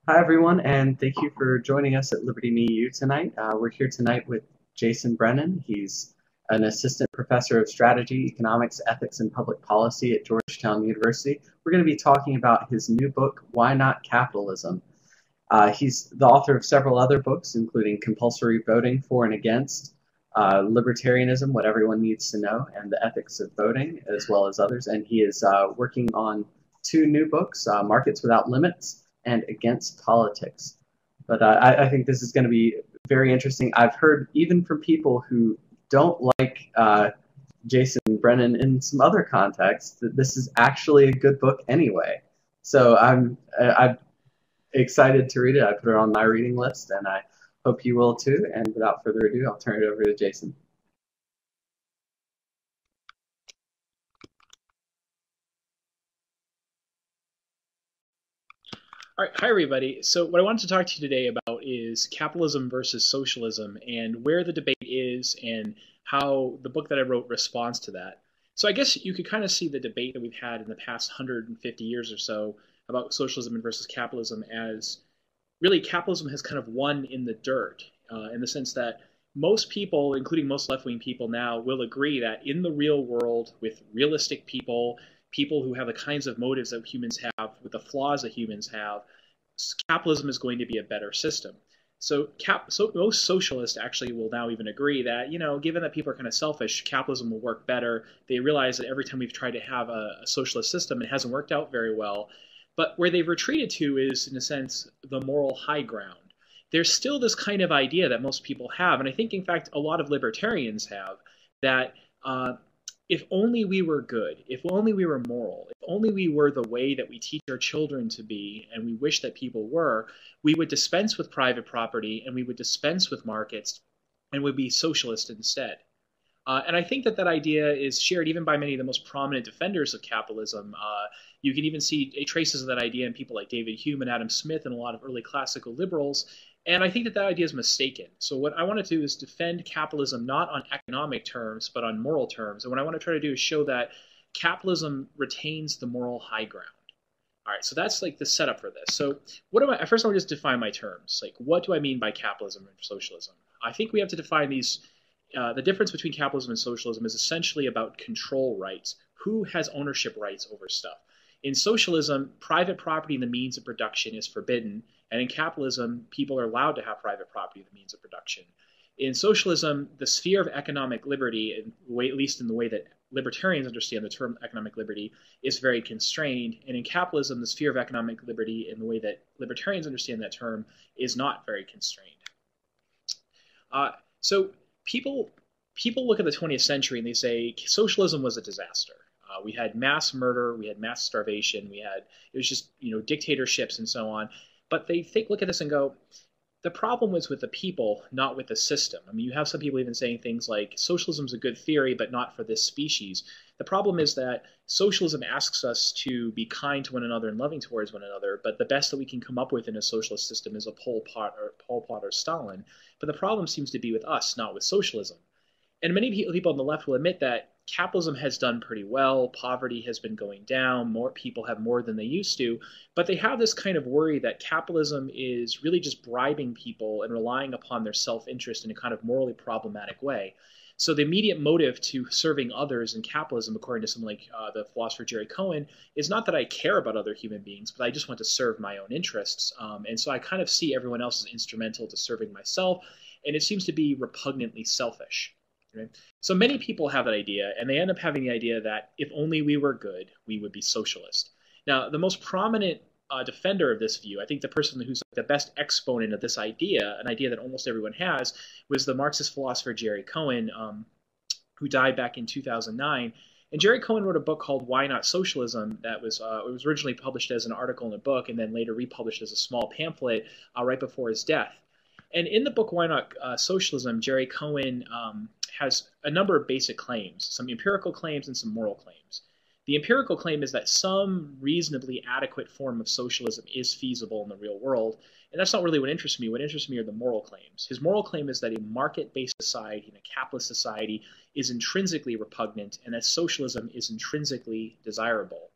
Hi, everyone, and thank you for joining us at Liberty Me U tonight. We're here tonight with Jason Brennan. He's an assistant professor of strategy, economics, ethics, and public policy at Georgetown University. We're going to be talking about his new book, Why Not Capitalism? He's the author of several other books, including Compulsory Voting for and Against, Libertarianism, What Everyone Needs to Know, and The Ethics of Voting, as well as others. And he is working on two new books, Markets Without Limits and Against Politics. But I think this is going to be very interesting. I've heard even from people who don't like Jason Brennan in some other contexts that this is actually a good book anyway. So I'm excited to read it. I put it on my reading list, and I hope you will too. And without further ado, I'll turn it over to Jason. All right, hi everybody. So what I wanted to talk to you today about is capitalism versus socialism and where the debate is and how the book that I wrote responds to that. So I guess you could kind of see the debate that we've had in the past 150 years or so about socialism versus capitalism as really capitalism has kind of won in the dirt in the sense that most people, including most left-wing people now, will agree that in the real world with realistic people, people who have the kinds of motives that humans have, with the flaws that humans have, capitalism is going to be a better system. So most socialists actually will now even agree that, given that people are kind of selfish, capitalism will work better. They realize that every time we've tried to have a socialist system, it hasn't worked out very well. But where they've retreated to is, in a sense, the moral high ground. There's still this kind of idea that most people have, and I think, in fact, a lot of libertarians have, that if only we were good, if only we were moral, if only we were the way that we teach our children to be, and we wish that people were, we would dispense with private property, and we would dispense with markets, and would be socialist instead. And I think that that idea is shared even by many of the most prominent defenders of capitalism. You can even see traces of that idea in people like David Hume and Adam Smith and a lot of early classical liberals. And I think that that idea is mistaken. So what I want to do is defend capitalism not on economic terms, but on moral terms. And what I want to try to do is show that capitalism retains the moral high ground. All right, so that's like the setup for this. So what am I? First, I want to just define my terms. Like, what do I mean by capitalism and socialism? I think we have to define these. The difference between capitalism and socialism is essentially about control rights. Who has ownership rights over stuff? In socialism, private property and the means of production is forbidden, and in capitalism, people are allowed to have private property and the means of production. In socialism, the sphere of economic liberty, at least in the way that libertarians understand the term economic liberty, is very constrained, and in capitalism, the sphere of economic liberty, in the way that libertarians understand that term, is not very constrained. So people look at the 20th century and they say socialism was a disaster. We had mass murder, we had mass starvation, it was just dictatorships and so on. But they look at this and go, the problem was with the people, not with the system. I mean, you have some people even saying things like socialism is a good theory, but not for this species. The problem is that socialism asks us to be kind to one another and loving towards one another, but the best that we can come up with in a socialist system is a Pol Pot or Stalin. But the problem seems to be with us, not with socialism. And many people on the left will admit that capitalism has done pretty well, poverty has been going down, more people have more than they used to, but they have this kind of worry that capitalism is really just bribing people and relying upon their self-interest in a kind of morally problematic way. So the immediate motive to serving others in capitalism, according to someone like the philosopher Jerry Cohen, is not that I care about other human beings, but I just want to serve my own interests. And so I kind of see everyone else as instrumental to serving myself, and it seems to be repugnantly selfish. Right? So many people have that idea, and they end up having the idea that if only we were good, we would be socialist. Now, the most prominent defender of this view, I think the person who's the best exponent of this idea, an idea that almost everyone has, was the Marxist philosopher Jerry Cohen, who died back in 2009. And Jerry Cohen wrote a book called Why Not Socialism that was it was originally published as an article in a book and then later republished as a small pamphlet right before his death. And in the book Why Not Socialism, Jerry Cohen has a number of basic claims, some empirical claims and some moral claims. The empirical claim is that some reasonably adequate form of socialism is feasible in the real world, and that's not really what interests me. What interests me are the moral claims. His moral claim is that a market-based society, a capitalist society, is intrinsically repugnant, and that socialism is intrinsically desirable.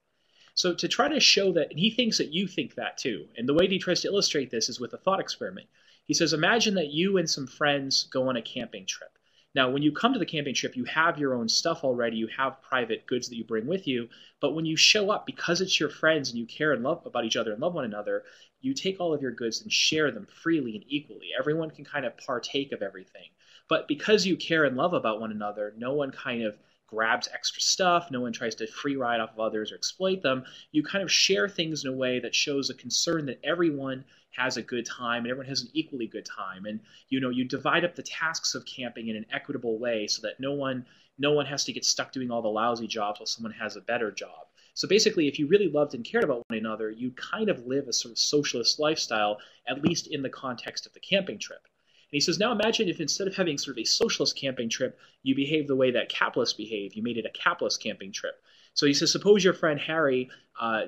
So to try to show that, and he thinks that you think that too. And the way he tries to illustrate this is with a thought experiment. He says, imagine that you and some friends go on a camping trip. Now, when you come to the camping trip, you have your own stuff already. You have private goods that you bring with you. But when you show up, because it's your friends and you care and love about each other and love one another, you take all of your goods and share them freely and equally. Everyone can kind of partake of everything. But because you care and love about one another, no one kind of grabs extra stuff. No one tries to free ride off of others or exploit them. You kind of share things in a way that shows a concern that everyone has a good time and everyone has an equally good time. And you divide up the tasks of camping in an equitable way so that no one has to get stuck doing all the lousy jobs while someone has a better job. So basically, if you really loved and cared about one another, you kind of live a sort of socialist lifestyle, at least in the context of the camping trip. And he says, now imagine if instead of having sort of a socialist camping trip, you behave the way that capitalists behave. You made it a capitalist camping trip. So he says, suppose your friend Harry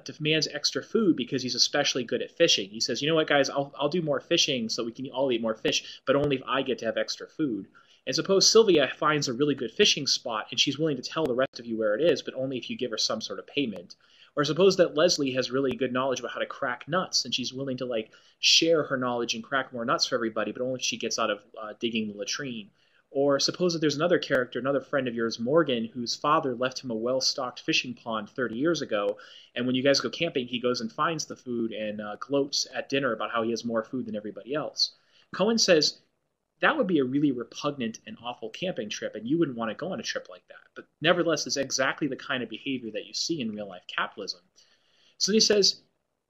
demands extra food because he's especially good at fishing. He says, you know what, guys, I'll do more fishing so we can all eat more fish, but only if I get to have extra food. And suppose Sylvia finds a really good fishing spot and she's willing to tell the rest of you where it is, but only if you give her some sort of payment. Or suppose that Leslie has really good knowledge about how to crack nuts and she's willing to share her knowledge and crack more nuts for everybody, but only if she gets out of digging the latrine. Or suppose that there's another character, another friend of yours, Morgan, whose father left him a well-stocked fishing pond 30 years ago, and when you guys go camping, he goes and finds the food and gloats at dinner about how he has more food than everybody else. Cohen says that would be a really repugnant and awful camping trip, and you wouldn't want to go on a trip like that. But nevertheless, it's exactly the kind of behavior that you see in real-life capitalism. So he says,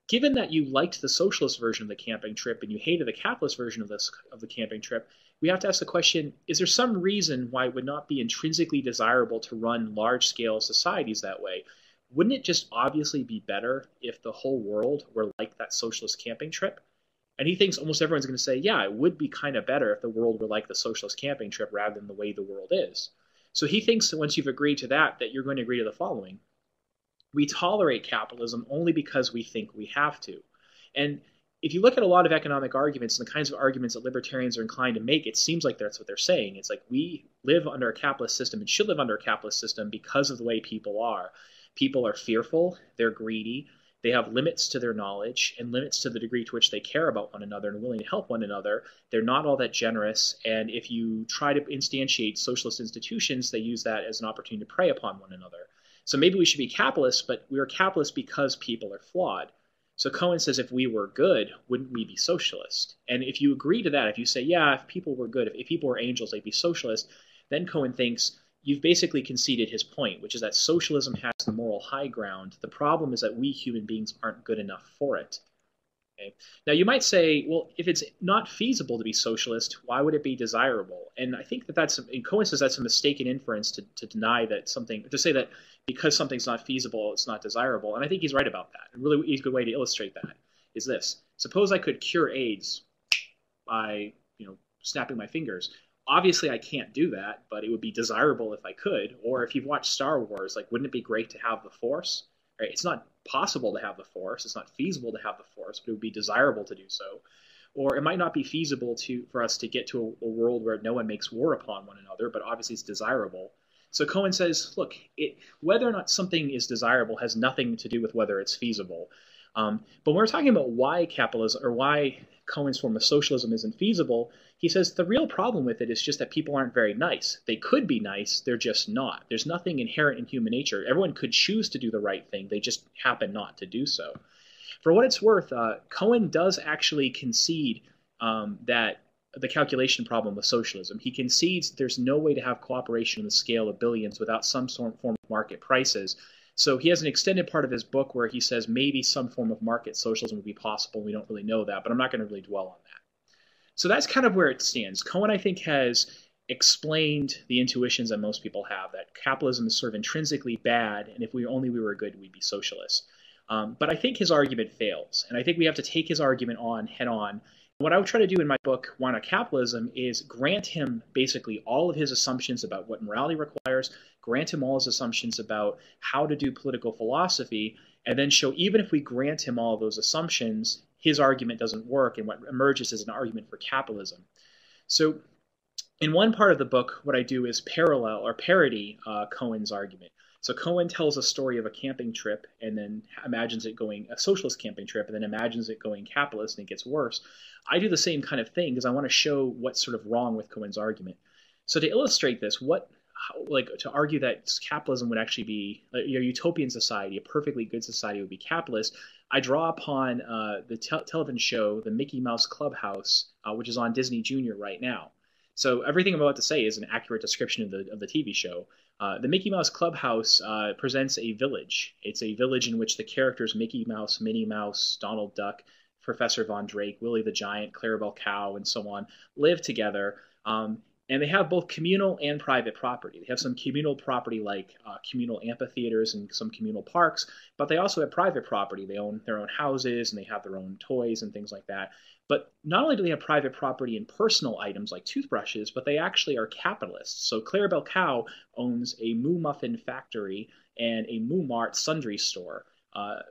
given that you liked the socialist version of the camping trip and you hated the capitalist version of the camping trip, we have to ask the question, is there some reason why it would not be intrinsically desirable to run large-scale societies that way? Wouldn't it just obviously be better if the whole world were like that socialist camping trip? And he thinks almost everyone's going to say, yeah, it would be kind of better if the world were like the socialist camping trip rather than the way the world is. So he thinks that once you've agreed to that you're going to agree to the following. We tolerate capitalism only because we think we have to. And if you look at a lot of economic arguments and the kinds of arguments that libertarians are inclined to make, it seems like that's what they're saying. It's like we live under a capitalist system and should live under a capitalist system because of the way people are. People are fearful, they're greedy, they have limits to their knowledge and limits to the degree to which they care about one another and are willing to help one another. They're not all that generous, and if you try to instantiate socialist institutions, they use that as an opportunity to prey upon one another. So maybe we should be capitalists, but we are capitalists because people are flawed. So Cohen says if we were good, wouldn't we be socialist? And if you agree to that, if you say, yeah, if people were good, if people were angels, they'd be socialist, then Cohen thinks you've basically conceded his point, which is that socialism has the moral high ground. The problem is that we human beings aren't good enough for it. Okay? Now you might say, well, if it's not feasible to be socialist, why would it be desirable? And I think and Cohen says that's a mistaken inference to deny that something, to say that because something's not feasible, it's not desirable. And I think he's right about that. A really good way to illustrate that is this. Suppose I could cure AIDS by, snapping my fingers. Obviously, I can't do that, but it would be desirable if I could. Or if you've watched Star Wars, wouldn't it be great to have the Force? Right? It's not possible to have the Force. It's not feasible to have the Force, but it would be desirable to do so. Or it might not be feasible for us to get to a world where no one makes war upon one another, but obviously it's desirable. So Cohen says, look, whether or not something is desirable has nothing to do with whether it's feasible. But when we're talking about why capitalism, or why Cohen's form of socialism isn't feasible, he says the real problem with it is just that people aren't very nice. They could be nice, they're just not. There's nothing inherent in human nature. Everyone could choose to do the right thing, they just happen not to do so. For what it's worth, Cohen does actually concede that the calculation problem with socialism. He concedes there's no way to have cooperation on the scale of billions without some form of market prices. So he has an extended part of his book where he says maybe some form of market socialism would be possible. We don't really know that, but I'm not going to really dwell on that. So that's kind of where it stands. Cohen, I think, has explained the intuitions that most people have, that capitalism is sort of intrinsically bad, and if we were good, we'd be socialists. But I think his argument fails, and I think we have to take his argument on head on. What I would try to do in my book, Why Not Capitalism, is grant him basically all of his assumptions about what morality requires, grant him all his assumptions about how to do political philosophy, and then show even if we grant him all of those assumptions, his argument doesn't work, and what emerges is an argument for capitalism. So in one part of the book, what I do is parallel or parody Cohen's argument. So Cohen tells a story of a camping trip and then imagines it going a socialist camping trip and then imagines it going capitalist, and it gets worse. I do the same kind of thing because I want to show what's sort of wrong with Cohen's argument. So to illustrate this, to argue that capitalism would actually be a utopian society, a perfectly good society would be capitalist, I draw upon the television show, The Mickey Mouse Clubhouse, which is on Disney Junior right now. So everything I'm about to say is an accurate description of the TV show. The Mickey Mouse Clubhouse presents a village. It's a village in which the characters Mickey Mouse, Minnie Mouse, Donald Duck, Professor Von Drake, Willie the Giant, Clarabelle Cow, and so on live together. And they have both communal and private property. They have some communal property like communal amphitheaters and some communal parks, but they also have private property. They own their own houses and they have their own toys and things like that. But not only do they have private property in personal items like toothbrushes, but they actually are capitalists. So Clarabelle Cow owns a Moo Muffin factory and a Moo Mart sundry store.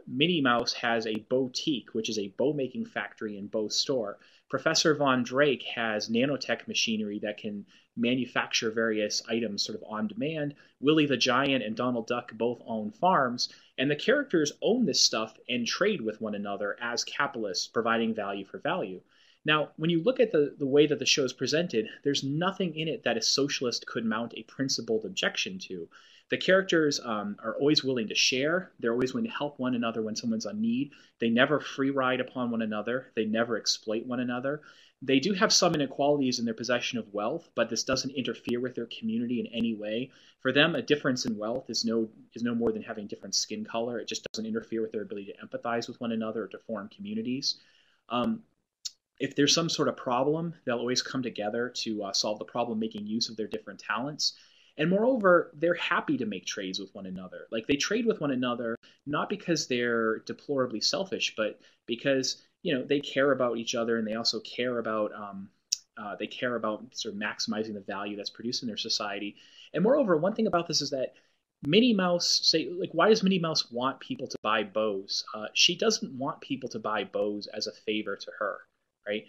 Minnie Mouse has a boutique, which is a bow-making factory and bow store. Professor Von Drake has nanotech machinery that can manufacture various items sort of on demand. Willie the Giant and Donald Duck both own farms, and the characters own this stuff and trade with one another as capitalists, providing value for value. Now, when you look at the way that the show is presented, there's nothing in it that a socialist could mount a principled objection to. The characters are always willing to share. They're always willing to help one another when someone's on need. They never free ride upon one another. They never exploit one another. They do have some inequalities in their possession of wealth, but this doesn't interfere with their community in any way. For them, a difference in wealth is no more than having different skin color. It just doesn't interfere with their ability to empathize with one another or to form communities. If there's some sort of problem, they'll always come together to solve the problem, making use of their different talents. And moreover, they're happy to make trades with one another. Like, they trade with one another not because they're deplorably selfish, but because, they care about each other, and they also care about sort of maximizing the value that's produced in their society. And moreover, one thing about this is that Minnie Mouse, why does Minnie Mouse want people to buy bows? She doesn't want people to buy bows as a favor to her. Right?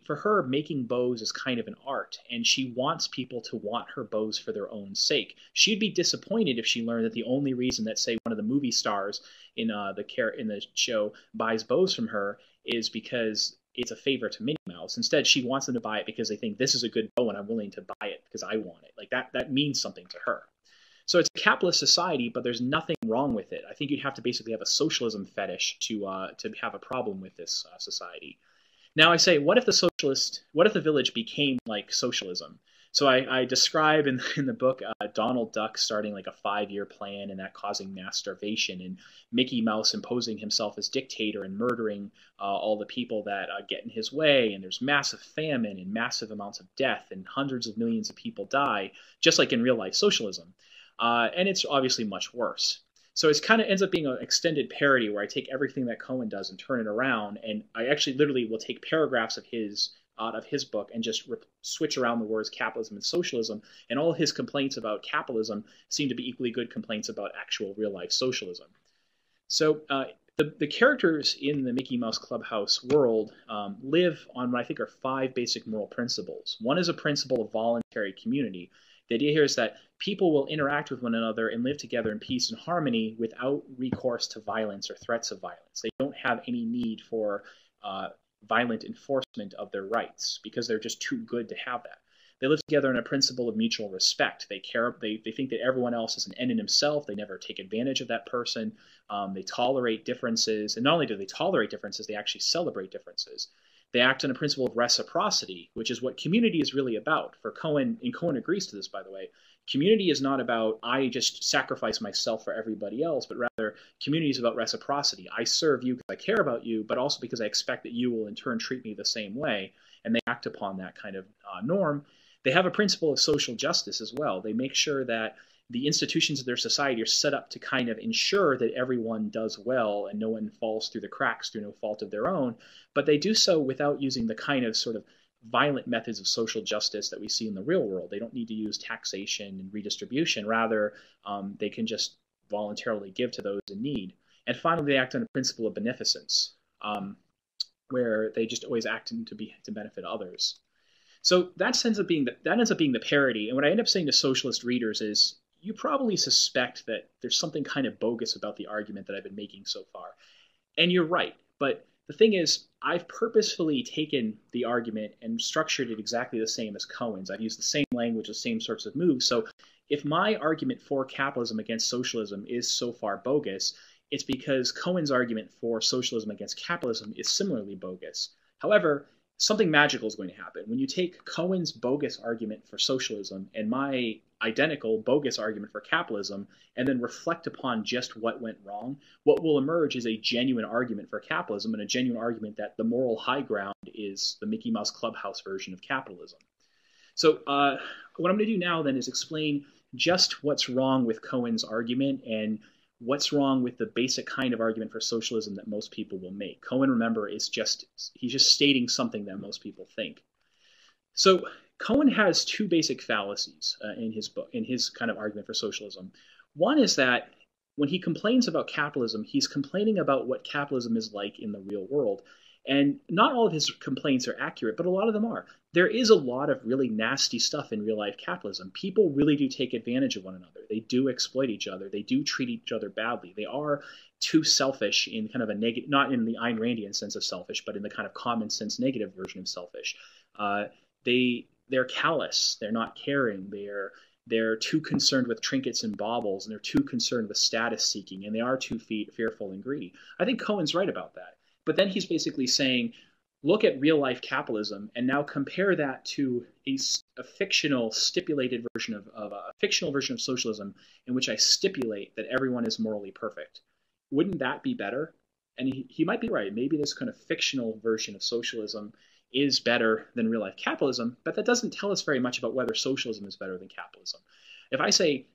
For her, making bows is kind of an art, and she wants people to want her bows for their own sake. She'd be disappointed if she learned that the only reason that, say, one of the movie stars in the show buys bows from her is because it's a favor to Minnie Mouse. Instead, she wants them to buy it because they think this is a good bow and I'm willing to buy it because I want it. Like that means something to her. So it's a capitalist society, but there's nothing wrong with it. I think you'd have to basically have a socialism fetish to have a problem with this society. Now I say, what if the village became like socialism? So I describe in the book Donald Duck starting like a 5-year plan and that causing mass starvation, and Mickey Mouse imposing himself as dictator and murdering all the people that get in his way, and there's massive famine and massive amounts of death and hundreds of millions of people die, just like in real life socialism. And it's obviously much worse. So it kind of ends up being an extended parody where I take everything that Cohen does and turn it around, and I actually literally will take paragraphs of his out of his book and just switch around the words capitalism and socialism, and all his complaints about capitalism seem to be equally good complaints about actual real-life socialism. So the characters in the Mickey Mouse Clubhouse world live on what I think are 5 basic moral principles. One is a principle of voluntary community. The idea here is that people will interact with one another and live together in peace and harmony without recourse to violence or threats of violence. They don't have any need for violent enforcement of their rights because they're just too good to have that. They live together on a principle of mutual respect. They think that everyone else is an end in himself. They never take advantage of that person. They tolerate differences. And not only do they tolerate differences, they actually celebrate differences. They act on a principle of reciprocity, which is what community is really about. For Cohen, and Cohen agrees to this, by the way, community is not about I just sacrifice myself for everybody else, but rather community is about reciprocity. I serve you because I care about you, but also because I expect that you will in turn treat me the same way, and they act upon that kind of norm. They have a principle of social justice as well. They make sure that the institutions of their society are set up to kind of ensure that everyone does well and no one falls through the cracks through no fault of their own, but they do so without using the kind of sort of violent methods of social justice that we see in the real world. They don't need to use taxation and redistribution. Rather, they can just voluntarily give to those in need. And finally, they act on a principle of beneficence, where they just always act to benefit others. So that ends up being the parody. And what I end up saying to socialist readers is, you probably suspect that there's something kind of bogus about the argument that I've been making so far. And you're right. But the thing is, I've purposefully taken the argument and structured it exactly the same as Cohen's. I've used the same language, the same sorts of moves. So if my argument for capitalism against socialism is so far bogus, it's because Cohen's argument for socialism against capitalism is similarly bogus. However, something magical is going to happen. When you take Cohen's bogus argument for socialism and my identical bogus argument for capitalism, and then reflect upon just what went wrong, what will emerge is a genuine argument for capitalism and a genuine argument that the moral high ground is the Mickey Mouse Clubhouse version of capitalism. So what I'm going to do now then is explain just what's wrong with Cohen's argument and what's wrong with the basic kind of argument for socialism that most people will make. Cohen, remember, he's just stating something that most people think. So Cohen has two basic fallacies in his book, in his kind of argument for socialism. One is that when he complains about capitalism, he's complaining about what capitalism is like in the real world. And not all of his complaints are accurate, but a lot of them are. There is a lot of really nasty stuff in real life capitalism. People really do take advantage of one another. They do exploit each other. They do treat each other badly. They are too selfish in kind of a negative, not in the Ayn Randian sense of selfish, but in the kind of common sense negative version of selfish. They're callous. They're not caring. They're too concerned with trinkets and baubles, and they're too concerned with status seeking, and they are too fearful and greedy. I think Cohen's right about that. But then he's basically saying, look at real life capitalism and now compare that to a fictional stipulated version of a fictional version of socialism in which I stipulate that everyone is morally perfect. Wouldn't that be better? And he might be right. Maybe this kind of fictional version of socialism is better than real life capitalism, but that doesn't tell us very much about whether socialism is better than capitalism. If I say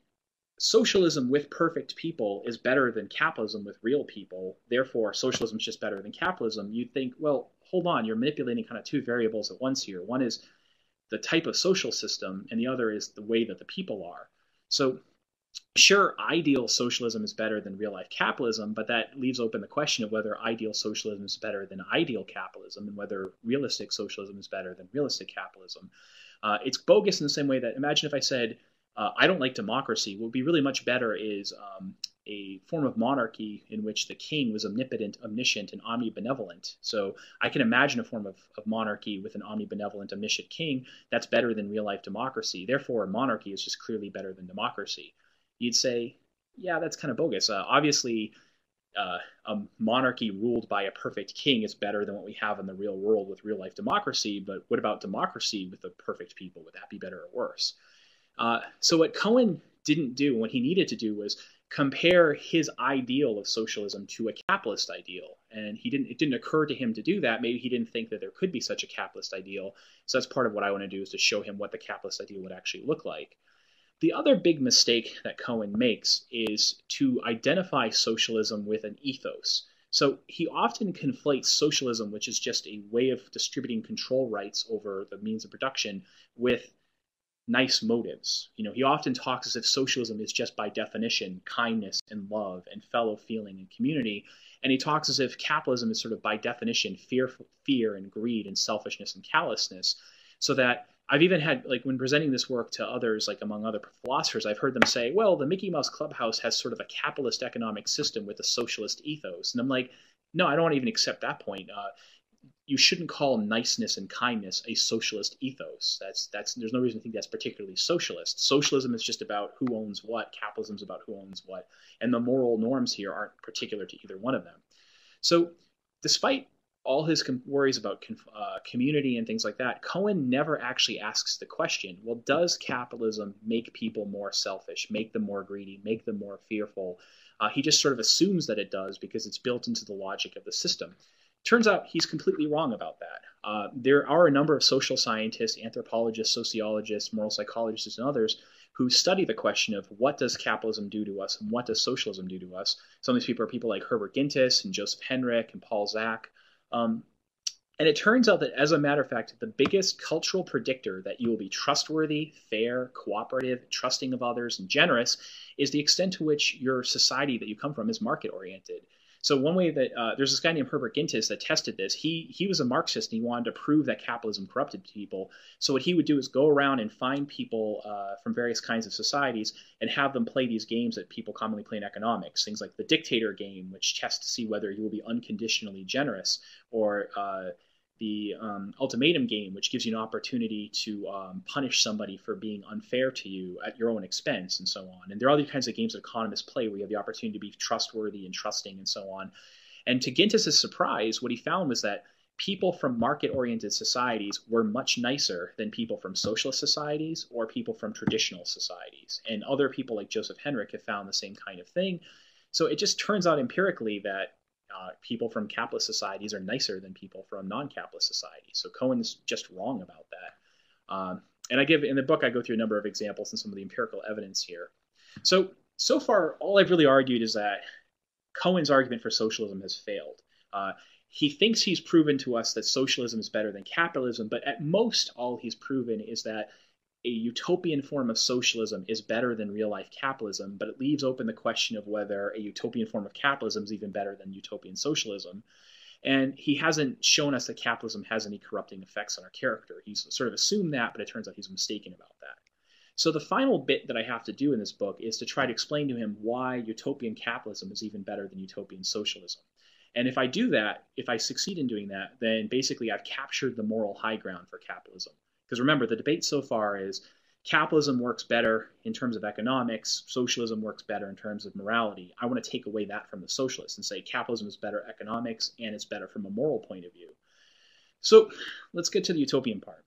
socialism with perfect people is better than capitalism with real people, therefore socialism is just better than capitalism, you'd think, well, hold on, you're manipulating kind of two variables at once here. One is the type of social system, and the other is the way that the people are. So sure, ideal socialism is better than real life capitalism, but that leaves open the question of whether ideal socialism is better than ideal capitalism and whether realistic socialism is better than realistic capitalism. It's bogus in the same way that, imagine if I said, I don't like democracy. What would be really much better is a form of monarchy in which the king was omnipotent, omniscient, and omnibenevolent. So I can imagine a form of monarchy with an omnibenevolent, omniscient king that's better than real-life democracy. Therefore, monarchy is just clearly better than democracy. You'd say, yeah, that's kind of bogus. Obviously, a monarchy ruled by a perfect king is better than what we have in the real world with real-life democracy, but what about democracy with the perfect people? Would that be better or worse? So what Cohen didn't do, what he needed to do, was compare his ideal of socialism to a capitalist ideal. And it didn't occur to him to do that. Maybe he didn't think that there could be such a capitalist ideal. So that's part of what I want to do, is to show him what the capitalist ideal would actually look like. The other big mistake that Cohen makes is to identify socialism with an ethos. So he often conflates socialism, which is just a way of distributing control rights over the means of production, with nice motives. He often talks as if socialism is just by definition kindness and love and fellow feeling and community. And he talks as if capitalism is sort of by definition fear and greed and selfishness and callousness. So that I've even had, like, when presenting this work to others, like among other philosophers, I've heard them say, well, the Mickey Mouse Clubhouse has sort of a capitalist economic system with a socialist ethos. And I'm like, no, I don't want to even accept that point. You shouldn't call niceness and kindness a socialist ethos. There's no reason to think that's particularly socialist. Socialism is just about who owns what. Capitalism is about who owns what. And the moral norms here aren't particular to either one of them. So despite all his worries about community and things like that, Cohen never actually asks the question, well, does capitalism make people more selfish, make them more greedy, make them more fearful? He just sort of assumes that it does because it's built into the logic of the system. Turns out he's completely wrong about that. There are a number of social scientists, anthropologists, sociologists, moral psychologists, and others who study the question of what does capitalism do to us and what does socialism do to us. Some of these people are people like Herbert Gintis and Joseph Henrich and Paul Zak. And it turns out that, as a matter of fact, the biggest cultural predictor that you will be trustworthy, fair, cooperative, trusting of others, and generous is the extent to which your society that you come from is market-oriented. So one way that there's this guy named Herbert Gintis that tested this. He was a Marxist and he wanted to prove that capitalism corrupted people. So what he would do is go around and find people from various kinds of societies and have them play these games that people commonly play in economics. Things like the dictator game, which tests to see whether you will be unconditionally generous, or the ultimatum game, which gives you an opportunity to punish somebody for being unfair to you at your own expense, and so on. And there are all these kinds of games that economists play where you have the opportunity to be trustworthy and trusting and so on. And to Gintis's surprise, what he found was that people from market-oriented societies were much nicer than people from socialist societies or people from traditional societies. And other people like Joseph Henrich have found the same kind of thing. So it just turns out empirically that people from capitalist societies are nicer than people from non-capitalist societies. So Cohen's just wrong about that. And in the book, I go through a number of examples and some of the empirical evidence here. So far, all I've really argued is that Cohen's argument for socialism has failed. He thinks he's proven to us that socialism is better than capitalism, but at most, all he's proven is that a utopian form of socialism is better than real-life capitalism, but it leaves open the question of whether a utopian form of capitalism is even better than utopian socialism. And he hasn't shown us that capitalism has any corrupting effects on our character. He's sort of assumed that, but it turns out he's mistaken about that. So the final bit that I have to do in this book is to try to explain to him why utopian capitalism is even better than utopian socialism. And if I do that, if I succeed in doing that, then basically I've captured the moral high ground for capitalism. Because remember, the debate so far is capitalism works better in terms of economics, socialism works better in terms of morality. I want to take away that from the socialists and say capitalism is better economics and it's better from a moral point of view. So let's get to the utopian part.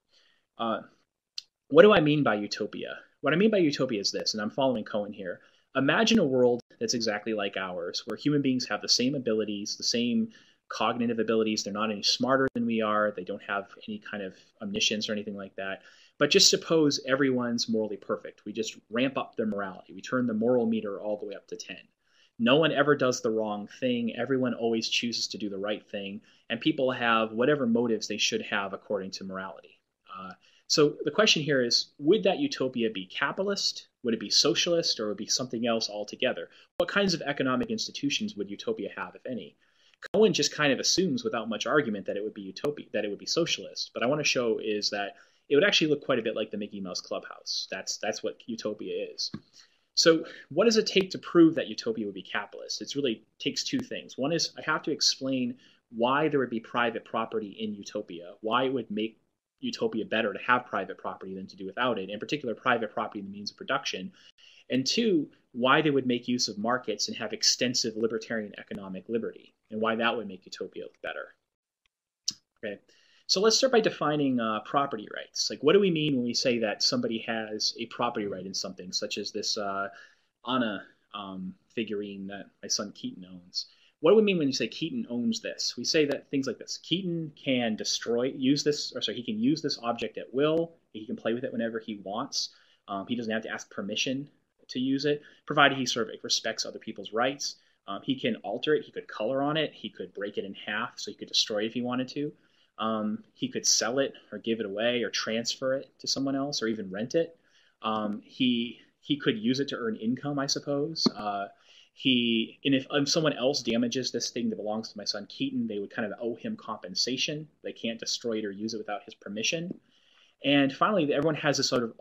What do I mean by utopia? What I mean by utopia is this, and I'm following Cohen here. Imagine a world that's exactly like ours, where human beings have the same abilities, the same cognitive abilities. They're not any smarter than we are. They don't have any kind of omniscience or anything like that. But just suppose everyone's morally perfect. We just ramp up their morality. We turn the moral meter all the way up to 10. No one ever does the wrong thing. Everyone always chooses to do the right thing. And people have whatever motives they should have according to morality. So the question here is, would that utopia be capitalist? Would it be socialist? Or would it be something else altogether? What kinds of economic institutions would utopia have, if any? Cohen just kind of assumes without much argument that it would be utopia, that it would be socialist. But I want to show is that it would actually look quite a bit like the Mickey Mouse Clubhouse. That's what utopia is. So what does it take to prove that utopia would be capitalist? It really takes two things. One is I have to explain why there would be private property in utopia, why it would make utopia better to have private property than to do without it, in particular private property in the means of production. And two, why they would make use of markets and have extensive libertarian economic liberty, and why that would make utopia look better. Okay, so let's start by defining property rights. Like, what do we mean when we say that somebody has a property right in something, such as this Anna figurine that my son Keaton owns? What do we mean when you say Keaton owns this? We say that things like this. Keaton can he can use this object at will. He can play with it whenever he wants. He doesn't have to ask permission to use it, provided he sort of respects other people's rights. He can alter it. He could color on it. He could break it in half, so he could destroy it if he wanted to. He could sell it or give it away or transfer it to someone else or even rent it. He could use it to earn income, I suppose. If someone else damages this thing that belongs to my son Keaton, they would kind of owe him compensation. They can't destroy it or use it without his permission. And finally, everyone has a sort of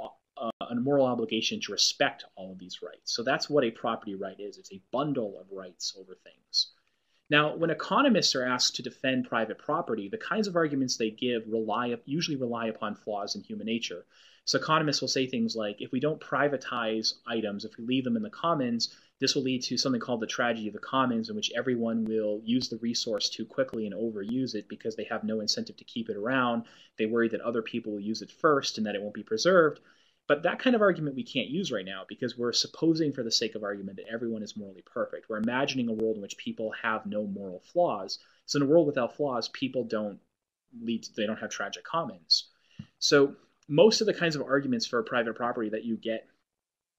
a moral obligation to respect all of these rights. So that's what a property right is. It's a bundle of rights over things. Now, when economists are asked to defend private property, the kinds of arguments they give usually rely upon flaws in human nature. So economists will say things like, if we don't privatize items, if we leave them in the commons, this will lead to something called the tragedy of the commons, in which everyone will use the resource too quickly and overuse it because they have no incentive to keep it around. They worry that other people will use it first and that it won't be preserved. But that kind of argument we can't use right now because we're supposing for the sake of argument that everyone is morally perfect. We're imagining a world in which people have no moral flaws. So in a world without flaws, people don't have tragic commons. So most of the kinds of arguments for private property that you get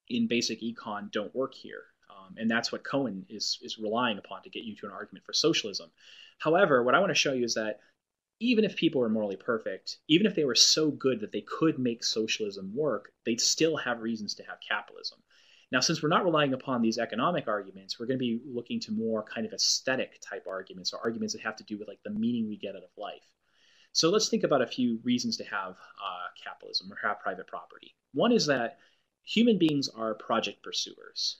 in basic econ don't work here. And that's what Cohen is relying upon to get you to an argument for socialism. However, what I want to show you is that even if people were morally perfect, even if they were so good that they could make socialism work, they'd still have reasons to have capitalism. Now, since we're not relying upon these economic arguments, we're going to be looking to more kind of aesthetic type arguments, or arguments that have to do with like the meaning we get out of life. So let's think about a few reasons to have capitalism or have private property. One is that human beings are project pursuers.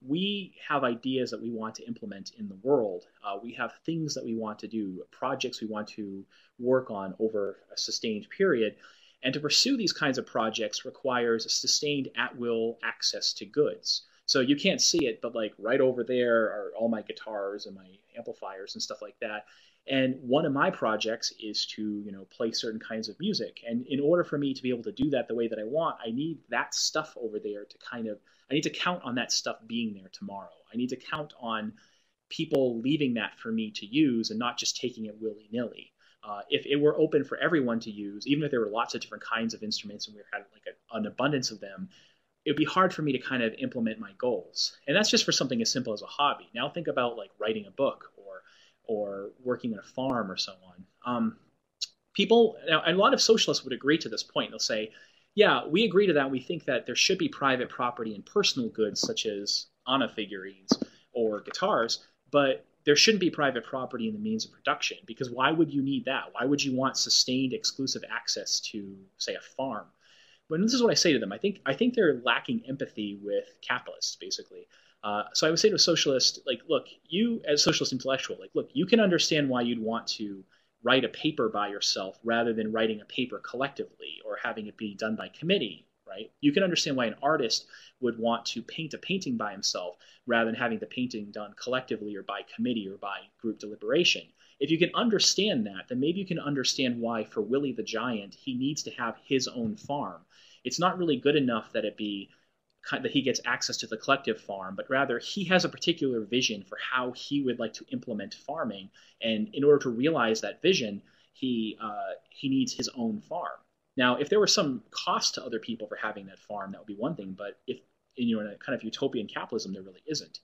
We have ideas that we want to implement in the world. We have things that we want to do, projects we want to work on over a sustained period. And to pursue these kinds of projects requires a sustained at-will access to goods. So you can't see it, but like right over there are all my guitars and my amplifiers and stuff like that. And one of my projects is to, play certain kinds of music. And in order for me to be able to do that the way that I want, I need that stuff over there to I need to count on that stuff being there tomorrow. I need to count on people leaving that for me to use and not just taking it willy-nilly. If it were open for everyone to use, even if there were lots of different kinds of instruments and we had like an abundance of them, it would be hard for me to kind of implement my goals. And that's just for something as simple as a hobby. Now think about like writing a book or working on a farm or so on. Now, a lot of socialists would agree to this point. They'll say, yeah, we agree to that. We think that there should be private property in personal goods such as Anna figurines or guitars, but there shouldn't be private property in the means of production, because why would you need that? Why would you want sustained exclusive access to, say, a farm? But this is what I say to them. I think they're lacking empathy with capitalists, basically. So I would say to a socialist, like, look, you as a socialist intellectual, like, look, you can understand why you'd want to write a paper by yourself rather than writing a paper collectively or having it be done by committee, right? You can understand why an artist would want to paint a painting by himself rather than having the painting done collectively or by committee or by group deliberation. If you can understand that, then maybe you can understand why for Willie the Giant, he needs to have his own farm. It's not really good enough that that he gets access to the collective farm, but rather he has a particular vision for how he would like to implement farming. And in order to realize that vision, he needs his own farm. Now, if there was some cost to other people for having that farm, that would be one thing. But if in a kind of utopian capitalism, there really isn't.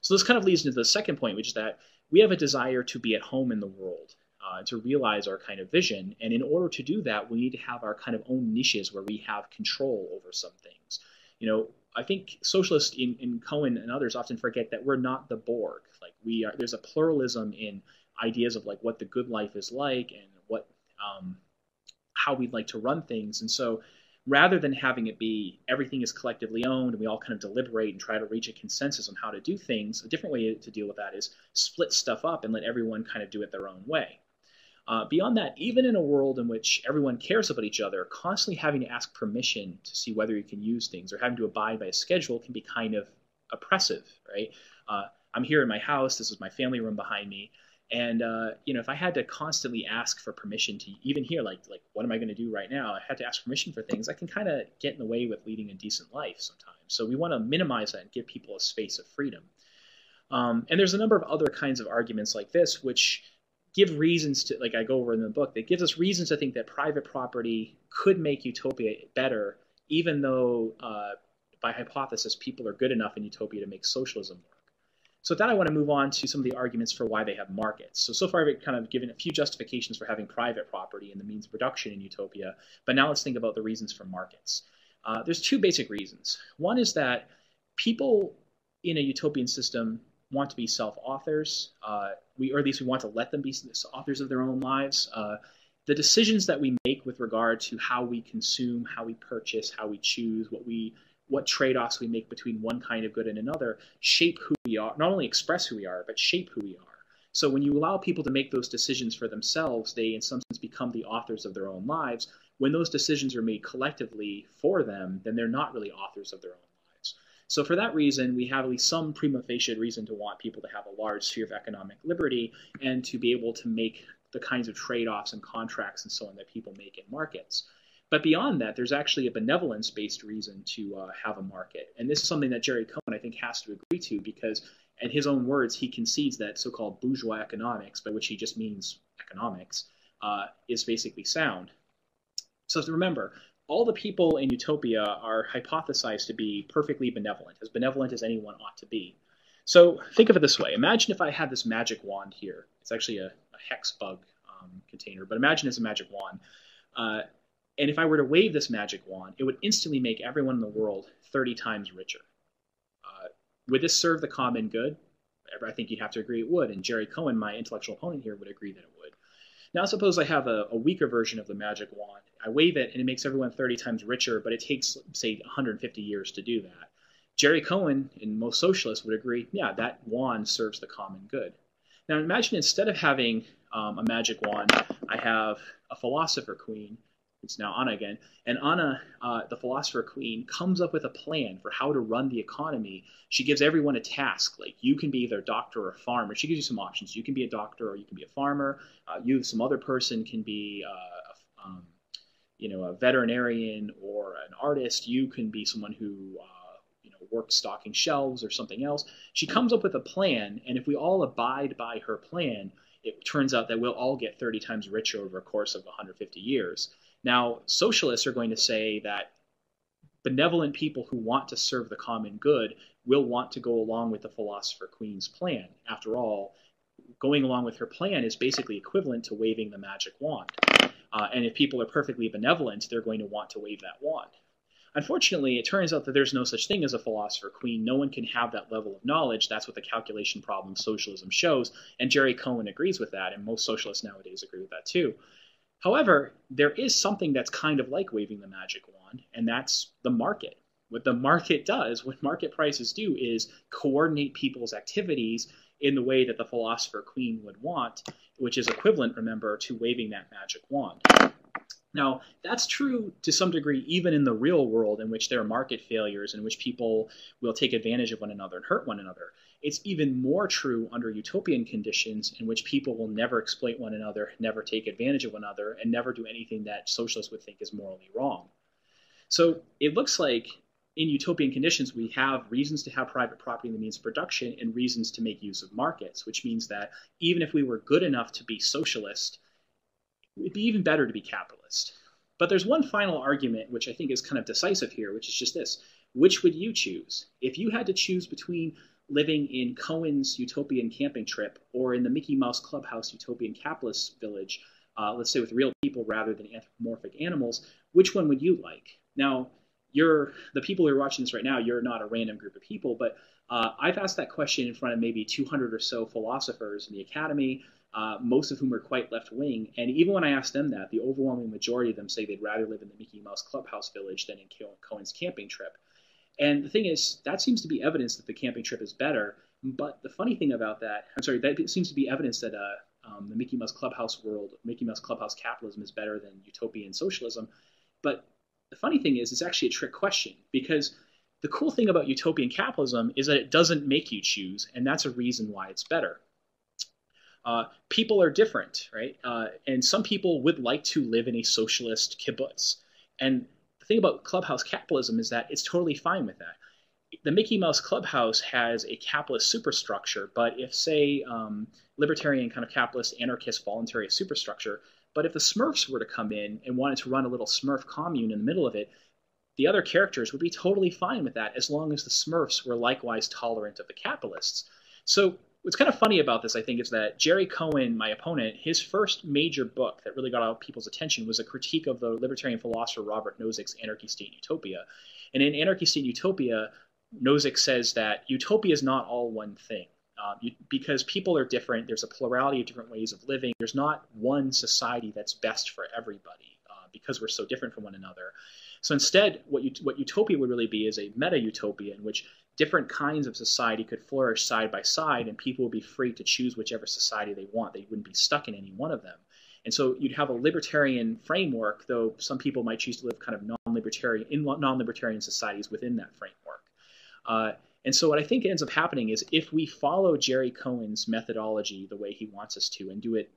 So this kind of leads into the second point, which is that we have a desire to be at home in the world, to realize our kind of vision. And in order to do that, we need to have our kind of own niches where we have control over some things. I think socialists in Cohen and others often forget that we're not the Borg. Like there's a pluralism in ideas of like what the good life is like and what how we'd like to run things. And so rather than having it be everything is collectively owned and we all kind of deliberate and try to reach a consensus on how to do things, a different way to deal with that is split stuff up and let everyone kind of do it their own way. Beyond that, even in a world in which everyone cares about each other, constantly having to ask permission to see whether you can use things or having to abide by a schedule can be kind of oppressive, right? I'm here in my house. This is my family room behind me. And, if I had to constantly ask for permission to even hear, like what am I going to do right now? I had to ask permission for things. I can kind of get in the way with leading a decent life sometimes. So we want to minimize that and give people a space of freedom. And there's a number of other kinds of arguments like this, which give reasons to, like I go over in the book, that gives us reasons to think that private property could make utopia better, even though by hypothesis people are good enough in utopia to make socialism work. So with that, I want to move on to some of the arguments for why they have markets. So far I've kind of given a few justifications for having private property and the means of production in utopia, but now let's think about the reasons for markets. There's two basic reasons. One is that people in a utopian system want to be self-authors, or at least we want to let them be authors of their own lives. The decisions that we make with regard to how we consume, how we purchase, how we choose, what trade-offs we make between one kind of good and another shape who we are, not only express who we are, but shape who we are. So when you allow people to make those decisions for themselves, they in some sense become the authors of their own lives. When those decisions are made collectively for them, then they're not really authors of their own lives. So for that reason, we have at least some prima facie reason to want people to have a large sphere of economic liberty and to be able to make the kinds of trade-offs and contracts and so on that people make in markets. But beyond that, there's actually a benevolence-based reason to have a market. And this is something that Jerry Cohen, I think, has to agree to because, in his own words, he concedes that so-called bourgeois economics, by which he just means economics, is basically sound. So remember, all the people in utopia are hypothesized to be perfectly benevolent as anyone ought to be. So think of it this way. Imagine if I had this magic wand here. It's actually a hex bug container, but imagine it's a magic wand. And if I were to wave this magic wand, it would instantly make everyone in the world 30 times richer. Would this serve the common good? I think you'd have to agree it would, and Jerry Cohen, my intellectual opponent here, would agree that it would. Now suppose I have a weaker version of the magic wand. I wave it and it makes everyone 30 times richer, but it takes, say, 150 years to do that. Jerry Cohen and most socialists would agree, yeah, that wand serves the common good. Now imagine instead of having a magic wand, I have a philosopher queen. It's now Anna again. And Anna, the philosopher queen, comes up with a plan for how to run the economy. She gives everyone a task, like you can be either a doctor or a farmer. She gives you some options. You can be a doctor or you can be a farmer. Some other person can be a veterinarian or an artist. You can be someone who works stocking shelves or something else. She comes up with a plan, and if we all abide by her plan, it turns out that we'll all get 30 times richer over a course of 150 years. Now, socialists are going to say that benevolent people who want to serve the common good will want to go along with the philosopher queen's plan. After all, going along with her plan is basically equivalent to waving the magic wand. And if people are perfectly benevolent, they're going to want to wave that wand. Unfortunately, it turns out that there's no such thing as a philosopher queen. No one can have that level of knowledge. That's what the calculation problem socialism shows. And Jerry Cohen agrees with that, and most socialists nowadays agree with that too. However, there is something that's kind of like waving the magic wand, and that's the market. What the market does, what market prices do, is coordinate people's activities in the way that the philosopher queen would want, which is equivalent, remember, to waving that magic wand. Now, that's true to some degree even in the real world, in which there are market failures, in which people will take advantage of one another and hurt one another. It's even more true under utopian conditions, in which people will never exploit one another, never take advantage of one another, and never do anything that socialists would think is morally wrong. So it looks like in utopian conditions, we have reasons to have private property in the means of production and reasons to make use of markets, which means that even if we were good enough to be socialist, it'd be even better to be capitalist. But there's one final argument which I think is kind of decisive here, which is just this. Which would you choose? If you had to choose between living in Cohen's utopian camping trip or in the Mickey Mouse Clubhouse utopian capitalist village, let's say with real people rather than anthropomorphic animals, which one would you like? Now, the people who are watching this right now, you're not a random group of people, but I've asked that question in front of maybe 200 or so philosophers in the academy, most of whom are quite left-wing. And even when I ask them that, the overwhelming majority of them say they'd rather live in the Mickey Mouse Clubhouse village than in Cohen's camping trip. And the thing is, that seems to be evidence that the camping trip is better. But the funny thing about that, that seems to be evidence that the Mickey Mouse Clubhouse world, Mickey Mouse Clubhouse capitalism is better than utopian socialism. But the funny thing is, it's actually a trick question, because the cool thing about utopian capitalism is that it doesn't make you choose, and that's a reason why it's better. People are different, right? And some people would like to live in a socialist kibbutz. And the thing about clubhouse capitalism is that it's totally fine with that. The Mickey Mouse Clubhouse has a capitalist superstructure, but if, say, libertarian kind of capitalist, anarchist, voluntary superstructure, but if the Smurfs were to come in and wanted to run a little Smurf commune in the middle of it, the other characters would be totally fine with that as long as the Smurfs were likewise tolerant of the capitalists. So what's kind of funny about this, I think, is that Jerry Cohen, my opponent, his first major book that really got all people's attention was a critique of the libertarian philosopher Robert Nozick's Anarchy, State, and Utopia. And in Anarchy, State, and Utopia, Nozick says that utopia is not all one thing. Because people are different, there's a plurality of different ways of living. There's not one society that's best for everybody because we're so different from one another. So instead, what utopia would really be is a meta-utopia in which different kinds of society could flourish side by side, and people would be free to choose whichever society they want. They wouldn't be stuck in any one of them. And so you'd have a libertarian framework, though some people might choose to live kind of non-libertarian societies within that framework. And so what I think ends up happening is if we follow Jerry Cohen's methodology the way he wants us to and do it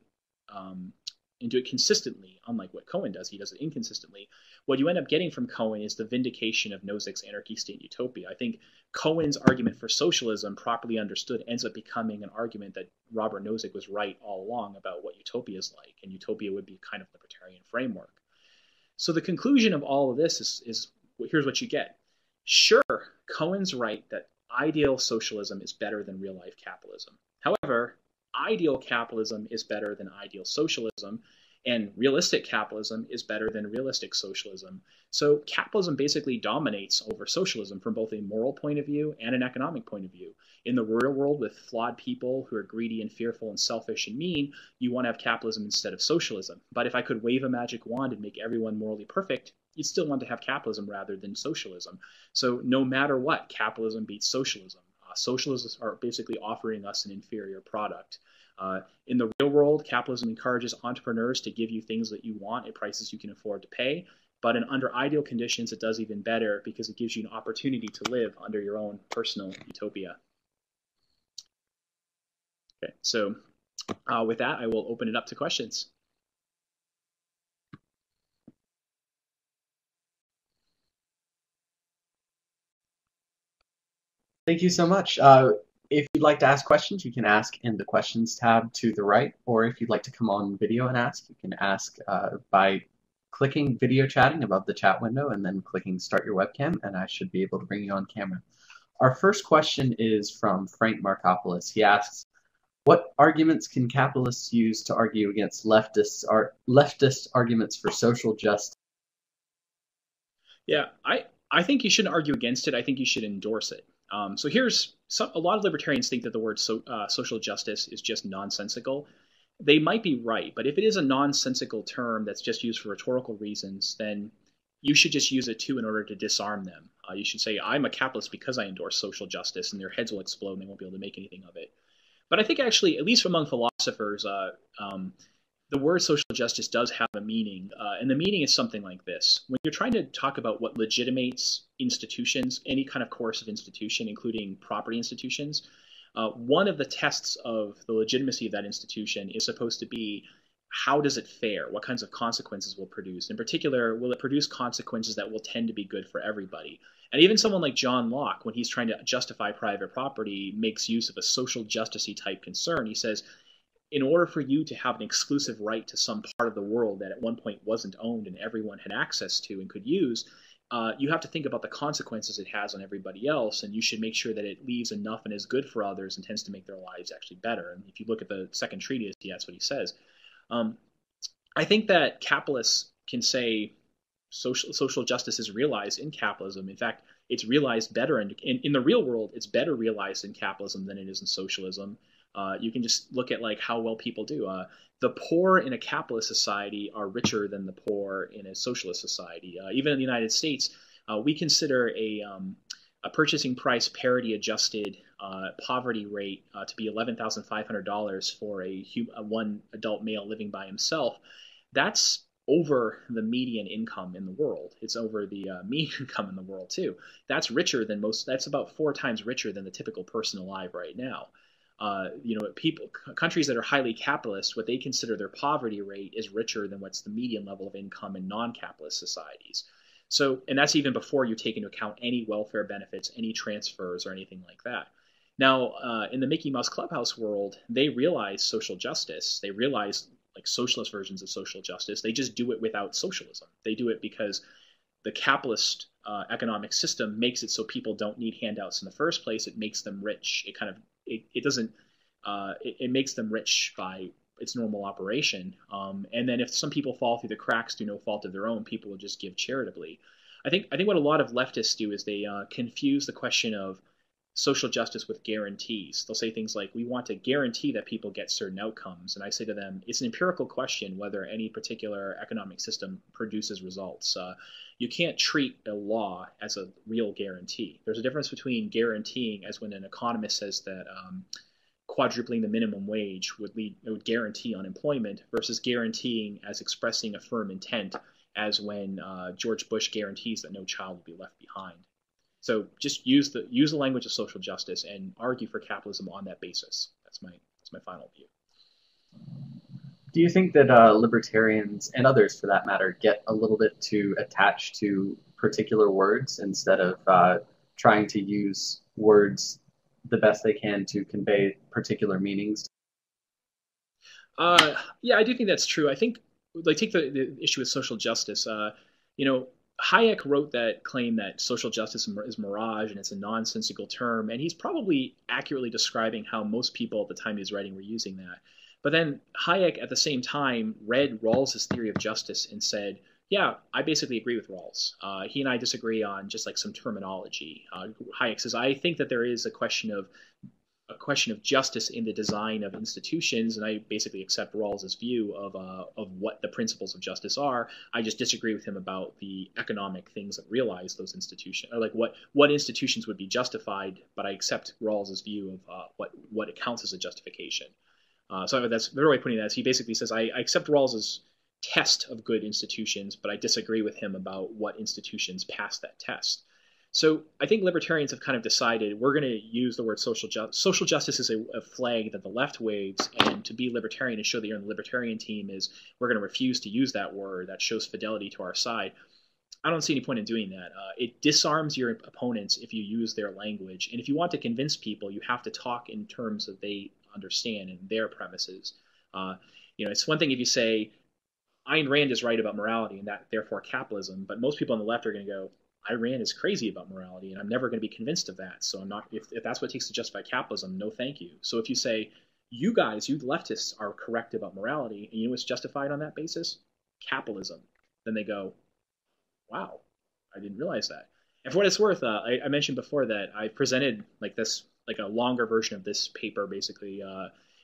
consistently, unlike what Cohen does, he does it inconsistently, what you end up getting from Cohen is the vindication of Nozick's Anarchy, State, and Utopia. I think Cohen's argument for socialism, properly understood, ends up becoming an argument that Robert Nozick was right all along about what utopia is like, and utopia would be kind of libertarian framework. So the conclusion of all of this is here's what you get. Sure, Cohen's right that ideal socialism is better than real-life capitalism. However, ideal capitalism is better than ideal socialism, And realistic capitalism is better than realistic socialism. So capitalism basically dominates over socialism from both a moral point of view and an economic point of view. In the real world, with flawed people who are greedy and fearful and selfish and mean, you want to have capitalism instead of socialism. But if I could wave a magic wand and make everyone morally perfect, you'd still want to have capitalism rather than socialism. So no matter what, capitalism beats socialism. Socialists are basically offering us an inferior product. In the real world, capitalism encourages entrepreneurs to give you things that you want at prices you can afford to pay. But under ideal conditions, it does even better because it gives you an opportunity to live under your own personal utopia. Okay, so with that, I will open it up to questions. Thank you so much. If you'd like to ask questions, you can ask in the questions tab to the right, or if you'd like to come on video and ask, you can ask by clicking video chatting above the chat window and then clicking start your webcam, and I should be able to bring you on camera. Our first question is from Frank Markopoulos. He asks, what arguments can capitalists use to argue against leftist arguments for social justice? Yeah, I think you shouldn't argue against it. I think you should endorse it. So here's a lot of libertarians think that the word social justice is just nonsensical. They might be right, but if it is a nonsensical term that's just used for rhetorical reasons, then you should just use it too in order to disarm them. You should say, I'm a capitalist because I endorse social justice, and their heads will explode and they won't be able to make anything of it. But I think actually, at least among philosophers, the word social justice does have a meaning, and the meaning is something like this. When you're trying to talk about what legitimates institutions, any kind of coercive institution, including property institutions, one of the tests of the legitimacy of that institution is supposed to be, how does it fare? What kinds of consequences will it produce? In particular, will it produce consequences that will tend to be good for everybody? And even someone like John Locke, when he's trying to justify private property, makes use of a social justice-y type concern. He says, in order for you to have an exclusive right to some part of the world that at one point wasn't owned and everyone had access to and could use, you have to think about the consequences it has on everybody else, and you should make sure that it leaves enough and is good for others and tends to make their lives actually better. And if you look at the second treatise, that's what he says. I think that capitalists can say social justice is realized in capitalism. In fact, it's realized better in the real world. It's better realized in capitalism than it is in socialism. You can just look at like how well people do. The poor in a capitalist society are richer than the poor in a socialist society. Even in the United States, we consider a purchasing price parity adjusted poverty rate to be $11,500 for one adult male living by himself. That's over the median income in the world. It's over the median income in the world too. That's richer than most. That's about 4 times richer than the typical person alive right now. Countries that are highly capitalist, what they consider their poverty rate is richer than what's the median level of income in non-capitalist societies. So, and that's even before you take into account any welfare benefits, any transfers, or anything like that. Now, in the Mickey Mouse Clubhouse world, they realize social justice. They realize like socialist versions of social justice. They just do it without socialism. They do it because the capitalist economic system makes it so people don't need handouts in the first place. It makes them rich. It makes them rich by its normal operation. And then if some people fall through the cracks through no fault of their own, people will just give charitably. I think what a lot of leftists do is they confuse the question of social justice with guarantees. They'll say things like, we want to guarantee that people get certain outcomes. And I say to them, it's an empirical question whether any particular economic system produces results. You can't treat a law as a real guarantee. There's a difference between guaranteeing, as when an economist says that quadrupling the minimum wage would guarantee unemployment, versus guaranteeing as expressing a firm intent, as when George Bush guarantees that no child will be left behind. So just use the language of social justice and argue for capitalism on that basis. That's my final view. Do you think that libertarians, and others for that matter, get a little bit too attached to particular words instead of trying to use words the best they can to convey particular meanings? Yeah, I do think that's true. I think, like, take the issue with social justice. Hayek wrote that claim that social justice is mirage and it's a nonsensical term, and he's probably accurately describing how most people at the time he was writing were using that. But then Hayek at the same time read Rawls's theory of justice and said, yeah, I basically agree with Rawls. He and I disagree on just like some terminology. Hayek says, I think that there is a question of justice in the design of institutions, and I basically accept Rawls's view of what the principles of justice are. I just disagree with him about the economic things that realize those institutions, or like what institutions would be justified. But I accept Rawls's view of what counts as a justification. So that's the way of putting that. Is he basically says, I accept Rawls's test of good institutions, but I disagree with him about what institutions pass that test. So I think libertarians have kind of decided we're going to use the word social justice. Social justice is a flag that the left waves, and to be libertarian and show that you're on the libertarian team is we're going to refuse to use that word. That shows fidelity to our side. I don't see any point in doing that. It disarms your opponents if you use their language. And if you want to convince people, you have to talk in terms that they understand and their premises. It's one thing if you say, Ayn Rand is right about morality and that therefore capitalism, but most people on the left are going to go, Ayn Rand is crazy about morality and I'm never going to be convinced of that. So I'm not, if that's what it takes to justify capitalism, no thank you. So if you say, you guys, you leftists are correct about morality and you know what's justified on that basis? Capitalism. Then they go, wow, I didn't realize that. And for what it's worth, I mentioned before that I presented like a longer version of this paper basically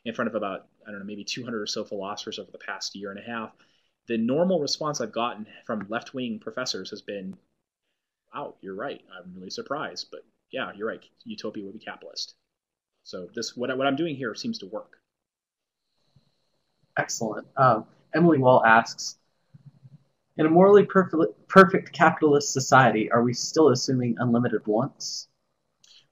in front of about, I don't know, maybe 200 or so philosophers over the past year and a half. The normal response I've gotten from left-wing professors has been, wow, you're right. I'm really surprised. But yeah, you're right. Utopia would be capitalist. So what I'm doing here seems to work. Excellent. Emily Wall asks, in a morally perfect capitalist society, are we still assuming unlimited wants?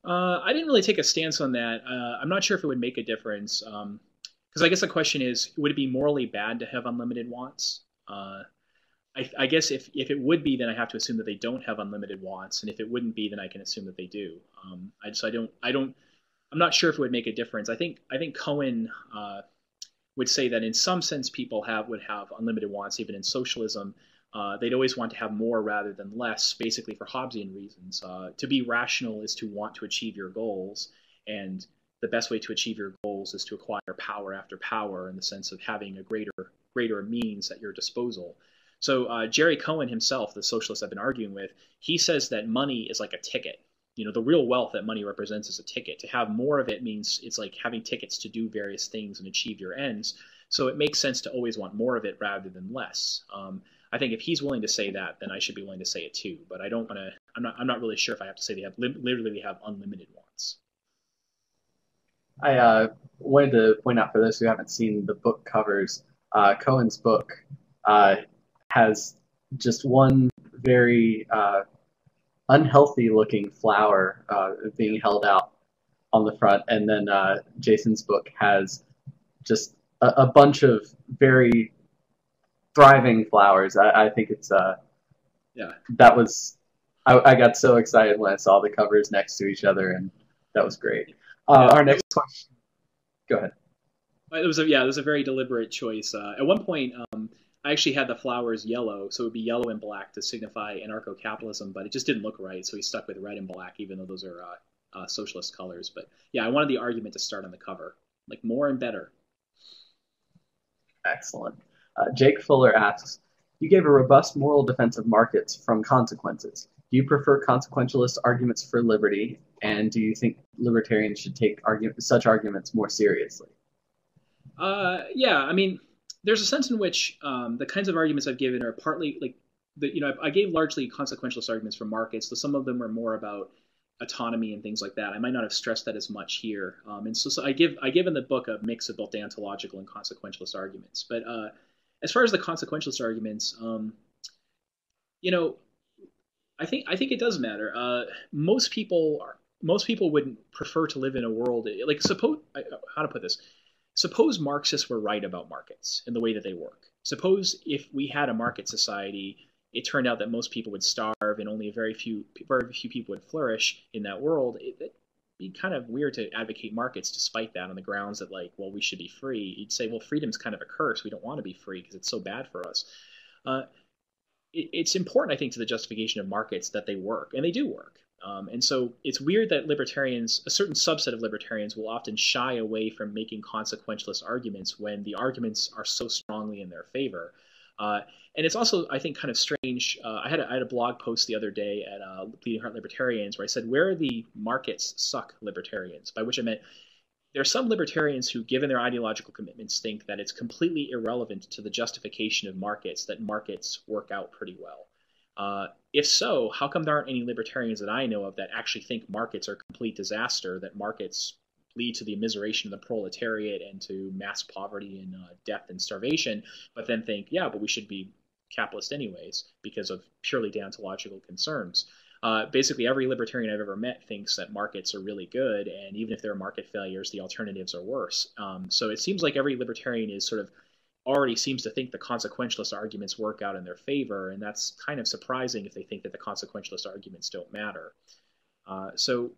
I didn't really take a stance on that. I'm not sure if it would make a difference. Because I guess the question is, would it be morally bad to have unlimited wants? I guess if it would be, then I have to assume that they don't have unlimited wants, and if it wouldn't be, then I can assume that they do. I'm not sure if it would make a difference. I think Cohen would say that in some sense people would have unlimited wants, even in socialism. They'd always want to have more rather than less, basically for Hobbesian reasons. To be rational is to want to achieve your goals, and the best way to achieve your goals is to acquire power after power in the sense of having a greater means at your disposal. So Jerry Cohen himself, the socialist I've been arguing with, he says that money is like a ticket. The real wealth that money represents is a ticket. To have more of it means it's like having tickets to do various things and achieve your ends. So it makes sense to always want more of it rather than less. I think if he's willing to say that, then I should be willing to say it too. But I don't want to. I'm not really sure if I have to say they have literally have unlimited wants. I wanted to point out for those who haven't seen the book covers, Cohen's book has just one very unhealthy-looking flower being held out on the front, and then Jason's book has just a bunch of very thriving flowers. I think it's yeah. That was I got so excited when I saw the covers next to each other, and that was great. Our next question. Go ahead. It was a very deliberate choice. At one point, I actually had the flowers yellow, so it would be yellow and black to signify anarcho-capitalism, but it just didn't look right, so he stuck with red and black, even though those are socialist colors. But yeah, I wanted the argument to start on the cover, like more and better. Excellent. Jake Fuller asks, you gave a robust moral defense of markets from consequences. Do you prefer consequentialist arguments for liberty, and do you think libertarians should take such arguments more seriously? Yeah, I mean, there's a sense in which the kinds of arguments I've given are partly like I gave largely consequentialist arguments for markets, though some of them are more about autonomy and things like that. I might not have stressed that as much here, and so I give in the book a mix of both deontological and consequentialist arguments. But as far as the consequentialist arguments, I think it does matter. Most people would prefer to live in a world like how to put this. Suppose Marxists were right about markets and the way that they work. Suppose if we had a market society, it turned out that most people would starve and only very few people would flourish in that world. It'd be kind of weird to advocate markets despite that on the grounds that, like, well, we should be free. You'd say, well, freedom's kind of a curse. We don't want to be free because it's so bad for us. It's important, I think, to the justification of markets that they work, and they do work. And so it's weird that libertarians, a certain subset of libertarians, will often shy away from making consequentialist arguments when the arguments are so strongly in their favor. Uh, and it's also, I think, kind of strange. I had a blog post the other day at Bleeding Heart Libertarians where I said, where are the markets suck libertarians? By which I meant there are some libertarians who, given their ideological commitments, think that it's completely irrelevant to the justification of markets that markets work out pretty well. If so, how come there aren't any libertarians that I know of that actually think markets are a complete disaster, that markets lead to the immiseration of the proletariat and to mass poverty and death and starvation, but then think, yeah, but we should be capitalist anyways because of purely deontological concerns? Basically, every libertarian I've ever met thinks that markets are really good, and even if there are market failures, the alternatives are worse. So it seems like every libertarian is sort of already seems to think the consequentialist arguments work out in their favor, and that's kind of surprising if they think that the consequentialist arguments don't matter. So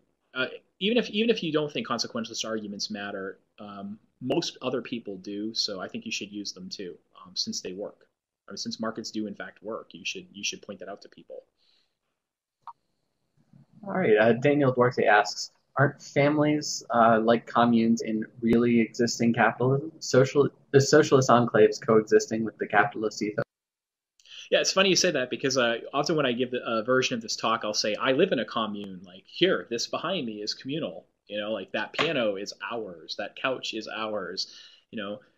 even if you don't think consequentialist arguments matter, most other people do. So I think you should use them too, since they work. I mean, since markets do in fact work, you should point that out to people. All right. Daniel Duarte asks, aren't families like communes in really existing capitalism? The socialist enclaves coexisting with the capitalist ethos? Yeah, it's funny you say that because often when I give a version of this talk, I'll say, I live in a commune. Like, here, this behind me is communal. Like that piano is ours. That couch is ours.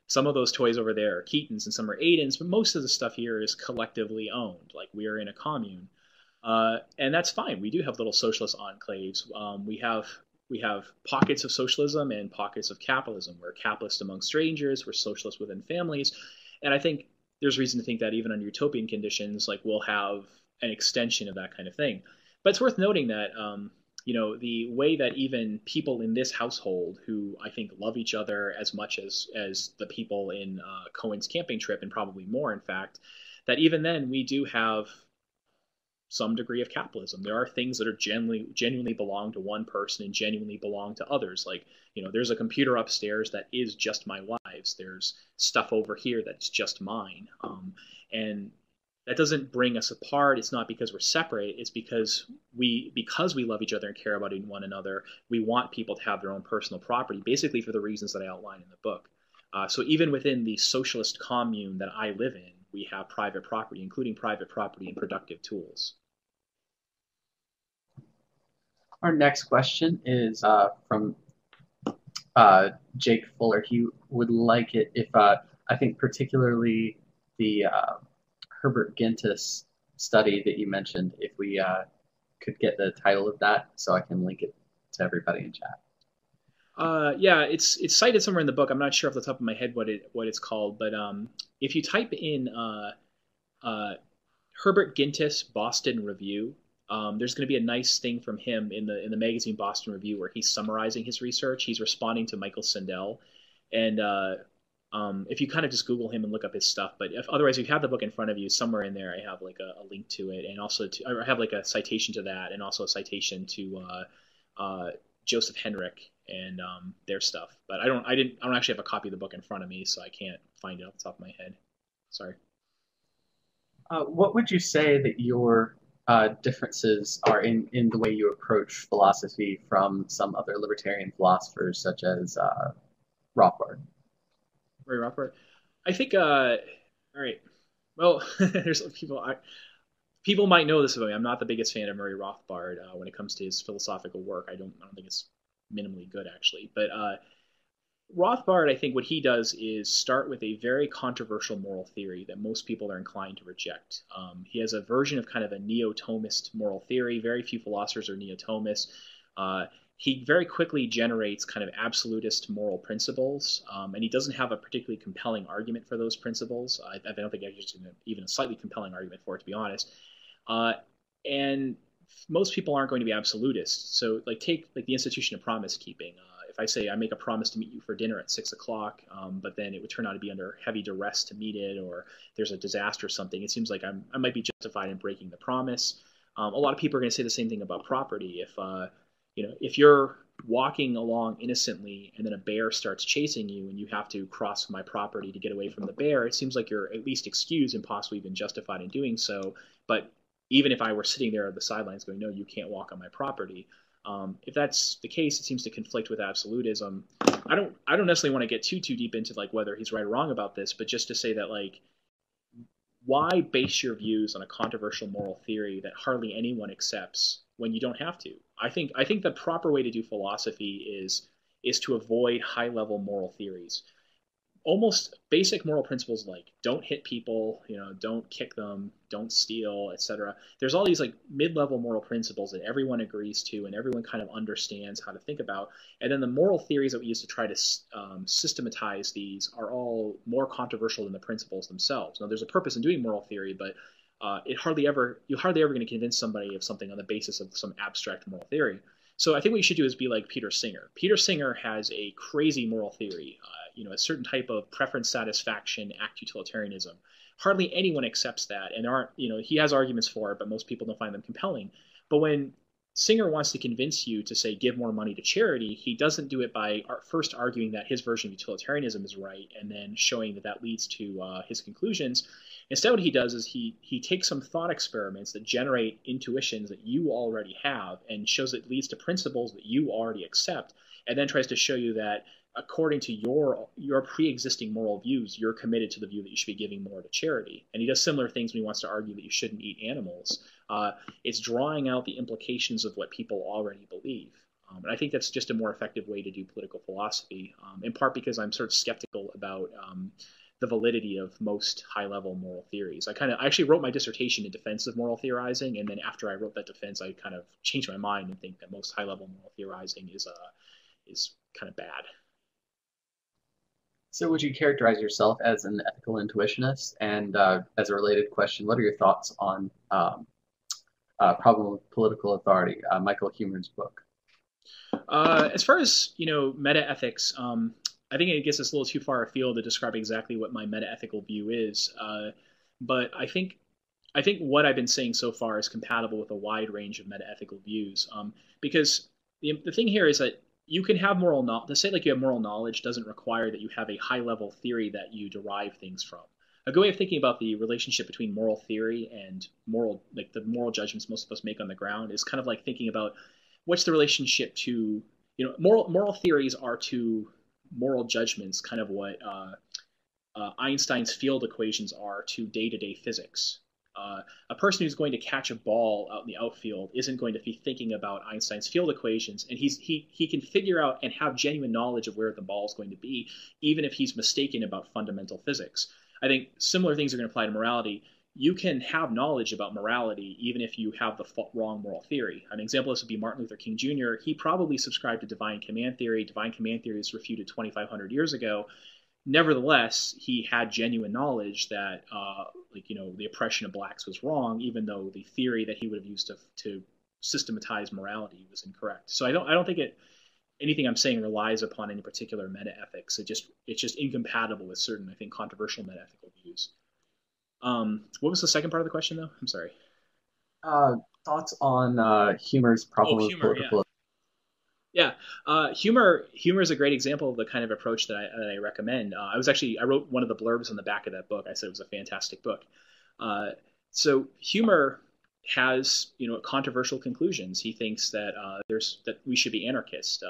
Some of those toys over there are Keaton's and some are Aiden's, but most of the stuff here is collectively owned. Like, we are in a commune. And that's fine. We do have little socialist enclaves. We have pockets of socialism and pockets of capitalism. We're capitalist among strangers. We're socialist within families. And I think there's reason to think that even under utopian conditions, like we'll have an extension of that kind of thing. But it's worth noting that the way that even people in this household, who I think love each other as much as the people in Cohen's camping trip, and probably more, in fact, that even then we do have some degree of capitalism. There are things that are genuinely belong to one person and genuinely belong to others. Like, there's a computer upstairs that is just my wife's. There's stuff over here that's just mine. And that doesn't bring us apart. It's not because we're separate. It's because we love each other and care about one another, we want people to have their own personal property, basically for the reasons that I outline in the book. So even within the socialist commune that I live in, we have private property, including private property and productive tools. Our next question is from Jake Fuller. He would like it if, I think particularly the Herbert Gintis study that you mentioned, if we could get the title of that so I can link it to everybody in chat. Yeah, it's cited somewhere in the book. I'm not sure off the top of my head what it's called, but if you type in Herbert Gintis Boston Review, there's going to be a nice thing from him in the magazine Boston Review where he's summarizing his research. He's responding to Michael Sandel, and if you kind of just Google him and look up his stuff, but otherwise, if you have the book in front of you, somewhere in there I have like a link to it, and also I have like a citation to that, and also a citation to Joseph Henrich and their stuff. But I don't actually have a copy of the book in front of me, so I can't find it off the top of my head. Sorry. What would you say that your differences are in the way you approach philosophy from some other libertarian philosophers, such as Rothbard? Ray Rothbard. I think. All right. Well, there's people might know this about me. I'm not the biggest fan of Murray Rothbard when it comes to his philosophical work. I don't think it's minimally good, actually. But Rothbard, I think what he does is start with a very controversial moral theory that most people are inclined to reject. He has a version of kind of a neo-Thomist moral theory. Very few philosophers are neo-Thomists. He very quickly generates kind of absolutist moral principles, and he doesn't have a particularly compelling argument for those principles. I don't think there's even a slightly compelling argument for it, to be honest. And most people aren't going to be absolutists. So, take the institution of promise keeping. If I say I make a promise to meet you for dinner at 6:00, but then it would turn out to be under heavy duress to meet it, or there's a disaster or something, it seems like I might be justified in breaking the promise. A lot of people are going to say the same thing about property. If you're walking along innocently and then a bear starts chasing you and you have to cross my property to get away from the bear, it seems like you're at least excused and possibly even justified in doing so. But even if I were sitting there at the sidelines going, no, you can't walk on my property. If that's the case, it seems to conflict with absolutism. I don't necessarily want to get too deep into like whether he's right or wrong about this, but just to say that like, why base your views on a controversial moral theory that hardly anyone accepts when you don't have to? I think the proper way to do philosophy is to avoid high level moral theories. Almost basic moral principles like don't hit people, don't kick them, don't steal, etc. There's all these like mid-level moral principles that everyone agrees to and everyone kind of understands how to think about. And then the moral theories that we use to try to systematize these are all more controversial than the principles themselves. Now, there's a purpose in doing moral theory, but you're hardly ever going to convince somebody of something on the basis of some abstract moral theory. So I think what you should do is be like Peter Singer. Peter Singer has a crazy moral theory, a certain type of preference satisfaction, act utilitarianism. Hardly anyone accepts that, and he has arguments for it, but most people don't find them compelling. But when Singer wants to convince you to say give more money to charity, he doesn't do it by first arguing that his version of utilitarianism is right and then showing that leads to his conclusions. Instead, what he does is he takes some thought experiments that generate intuitions that you already have and shows it leads to principles that you already accept, and then tries to show you that according to your pre-existing moral views, you're committed to the view that you should be giving more to charity. And he does similar things when he wants to argue that you shouldn't eat animals. It's drawing out the implications of what people already believe. And I think that's just a more effective way to do political philosophy, in part because I'm sort of skeptical about the validity of most high-level moral theories. I actually wrote my dissertation in defense of moral theorizing, and then after I wrote that defense, I kind of changed my mind and think that most high-level moral theorizing is kind of bad. So would you characterize yourself as an ethical intuitionist? And as a related question, what are your thoughts on Problem of Political Authority, Michael Huemer's book? As far as meta-ethics, I think it gets us a little too far afield to describe exactly what my meta-ethical view is. But I think what I've been saying so far is compatible with a wide range of meta-ethical views. Because the thing here is that you can have moral knowledge. To say like you have moral knowledge doesn't require that you have a high-level theory that you derive things from. A good way of thinking about the relationship between moral theory and the moral judgments most of us make on the ground is kind of like thinking about what's the relationship to, moral theories are to moral judgments, kind of what Einstein's field equations are to day-to-day physics. A person who's going to catch a ball out in the outfield isn't going to be thinking about Einstein's field equations, and he can figure out and have genuine knowledge of where the ball is going to be, even if he's mistaken about fundamental physics. I think similar things are going to apply to morality. You can have knowledge about morality even if you have the wrong moral theory. An example of this would be Martin Luther King Jr. He probably subscribed to divine command theory. Divine command theory was refuted 2,500 years ago. Nevertheless, he had genuine knowledge that, the oppression of blacks was wrong, even though the theory that he would have used to systematize morality was incorrect. So I don't think anything I'm saying relies upon any particular meta-ethics. It's just incompatible with certain, I think, controversial meta-ethical views. What was the second part of the question, though? I'm sorry. Thoughts on Huemer's Problem of Political. Yeah, humor is a great example of the kind of approach that I recommend. I wrote one of the blurbs on the back of that book. I said it was a fantastic book. So humor has controversial conclusions. He thinks that that we should be anarchists.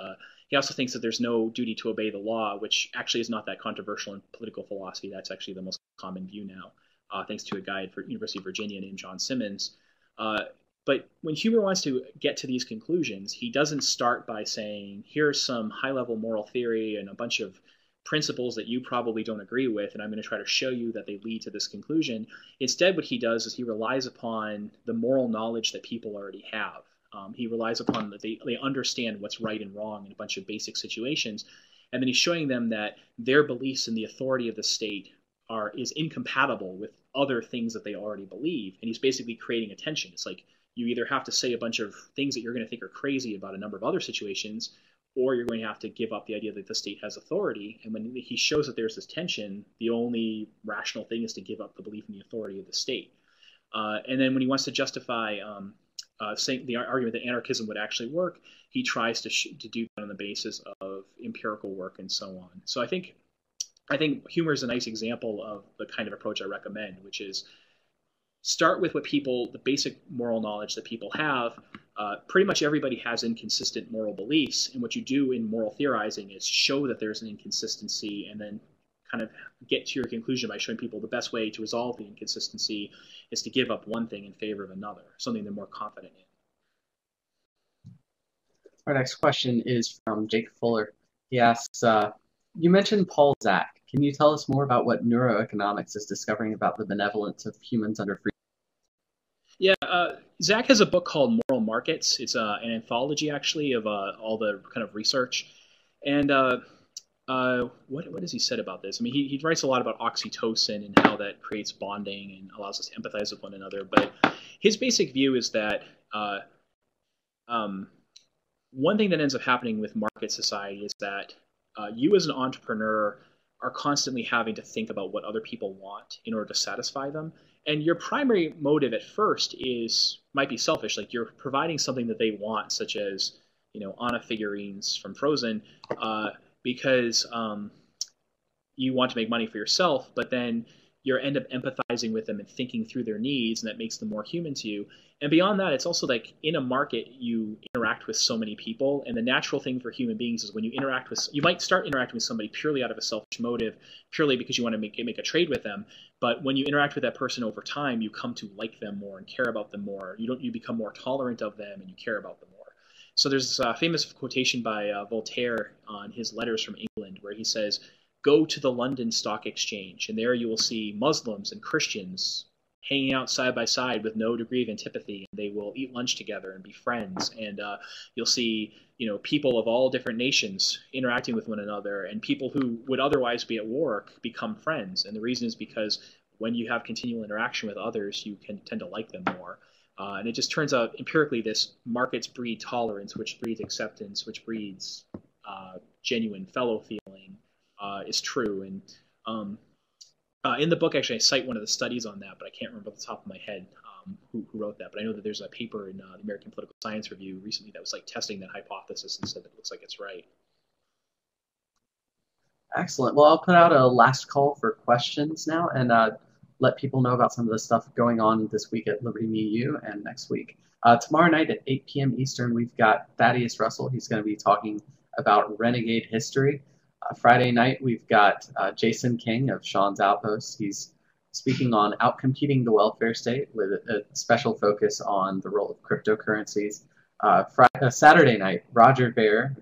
He also thinks that there's no duty to obey the law, which actually is not that controversial in political philosophy. That's actually the most common view now, thanks to a guy at University of Virginia named John Simmons. But when Huemer wants to get to these conclusions, he doesn't start by saying, here's some high-level moral theory and a bunch of principles that you probably don't agree with, and I'm going to try to show you that they lead to this conclusion. Instead, what he does is he relies upon the moral knowledge that people already have. He relies upon that they understand what's right and wrong in a bunch of basic situations, and then he's showing them that their beliefs in the authority of the state is incompatible with other things that they already believe, and he's basically creating a tension. It's like, you either have to say a bunch of things that you're going to think are crazy about a number of other situations, or you're going to have to give up the idea that the state has authority. And when he shows that there's this tension, the only rational thing is to give up the belief in the authority of the state. And then when he wants to justify saying the argument that anarchism would actually work, he tries to do that on the basis of empirical work and so on. So I think Huemer is a nice example of the kind of approach I recommend, which is start with the basic moral knowledge that people have. Pretty much everybody has inconsistent moral beliefs, and what you do in moral theorizing is show that there's an inconsistency, and then kind of get to your conclusion by showing people the best way to resolve the inconsistency is to give up one thing in favor of another, something they're more confident in. Our next question is from Jake Fuller. He asks, you mentioned Paul Zak. Can you tell us more about what neuroeconomics is discovering about the benevolence of humans under free? Yeah, Zak has a book called Moral Markets. It's an anthology, actually, of all the kind of research. And what has he said about this? I mean, he writes a lot about oxytocin and how that creates bonding and allows us to empathize with one another. But his basic view is that one thing that ends up happening with market society is that you as an entrepreneur are constantly having to think about what other people want in order to satisfy them. And your primary motive at first might be selfish, like you're providing something that they want, such as, Anna figurines from Frozen, because you want to make money for yourself, but then you end up empathizing with them and thinking through their needs, and that makes them more human to you. And beyond that, it's also like in a market, you interact with so many people, and the natural thing for human beings is when you might start interacting with somebody purely out of a selfish motive, purely because you want to make a trade with them. But when you interact with that person over time, you come to like them more and care about them more. You become more tolerant of them, and you care about them more. So there's this famous quotation by Voltaire on his letters from England, where he says, "Go to the London Stock Exchange, and there you will see Muslims and Christians hanging out side by side with no degree of antipathy, and they will eat lunch together and be friends. And you'll see, people of all different nations interacting with one another, and people who would otherwise be at war become friends. And the reason is because when you have continual interaction with others, you can tend to like them more. And it just turns out empirically, this markets breed tolerance, which breeds acceptance, which breeds genuine fellow feeling." Is true. And in the book, actually, I cite one of the studies on that, but I can't remember off the top of my head who wrote that. But I know that there's a paper in the American Political Science Review recently that was like testing that hypothesis and said that it looks like it's right. Excellent. Well, I'll put out a last call for questions now and let people know about some of the stuff going on this week at Liberty Me and next week. Tomorrow night at 8 p.m. Eastern, we've got Thaddeus Russell. He's going to be talking about renegade history. Friday night, we've got Jason King of Sean's Outpost. He's speaking on outcompeting the welfare state with a special focus on the role of cryptocurrencies. Saturday night, Roger Ver,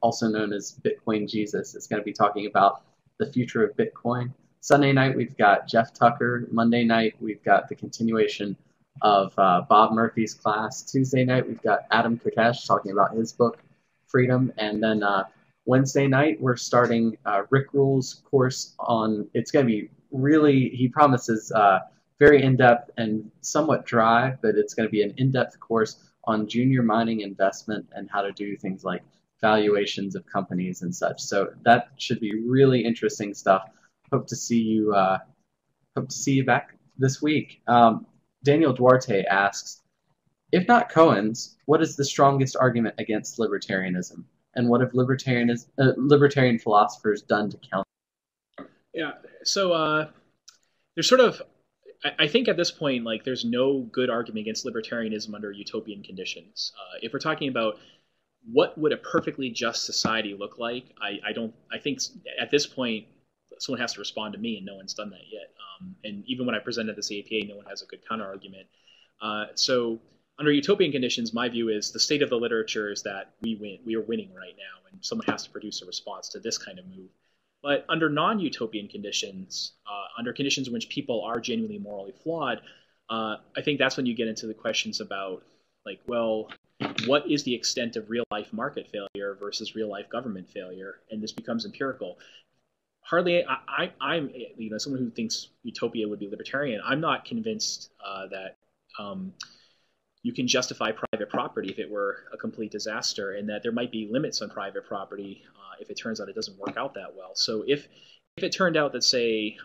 also known as Bitcoin Jesus, is going to be talking about the future of Bitcoin. Sunday night, we've got Jeff Tucker. Monday night, we've got the continuation of Bob Murphy's class. Tuesday night, we've got Adam Kokesh talking about his book, Freedom. And then Wednesday night, we're starting Rick Rule's course on, it's going to be really, he promises very in-depth and somewhat dry, but it's going to be an in-depth course on junior mining investment and how to do things like valuations of companies and such. So that should be really interesting stuff. Hope to see you back this week. Daniel Duarte asks, if not Cohens, what is the strongest argument against libertarianism? And what have libertarian philosophers done to counter? Yeah, so there's sort of, I think at this point, like there's no good argument against libertarianism under utopian conditions. If we're talking about what would a perfectly just society look like, I think at this point, someone has to respond to me, and no one's done that yet. And even when I presented this APA, no one has a good counter argument. So under utopian conditions, my view is the state of the literature is that we are winning right now, and someone has to produce a response to this kind of move. But under non-utopian conditions, under conditions in which people are genuinely morally flawed, I think that's when you get into the questions about, like, well, what is the extent of real-life market failure versus real-life government failure? And this becomes empirical. Hardly, I'm someone who thinks utopia would be libertarian. I'm not convinced that you can justify private property if it were a complete disaster, and that there might be limits on private property if it turns out it doesn't work out that well. So if it turned out that, say,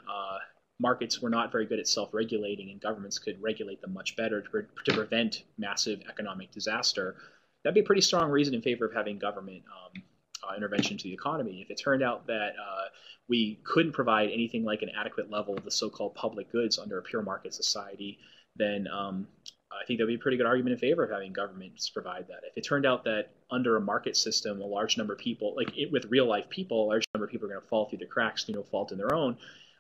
markets were not very good at self-regulating and governments could regulate them much better to prevent massive economic disaster, that'd be a pretty strong reason in favor of having government intervention to the economy. If it turned out that we couldn't provide anything like an adequate level of the so-called public goods under a pure market society, then I think that would be a pretty good argument in favor of having governments provide that. If it turned out that under a market system, a large number of people, with real life people, a large number of people are going to fall through the cracks through no fault in their own,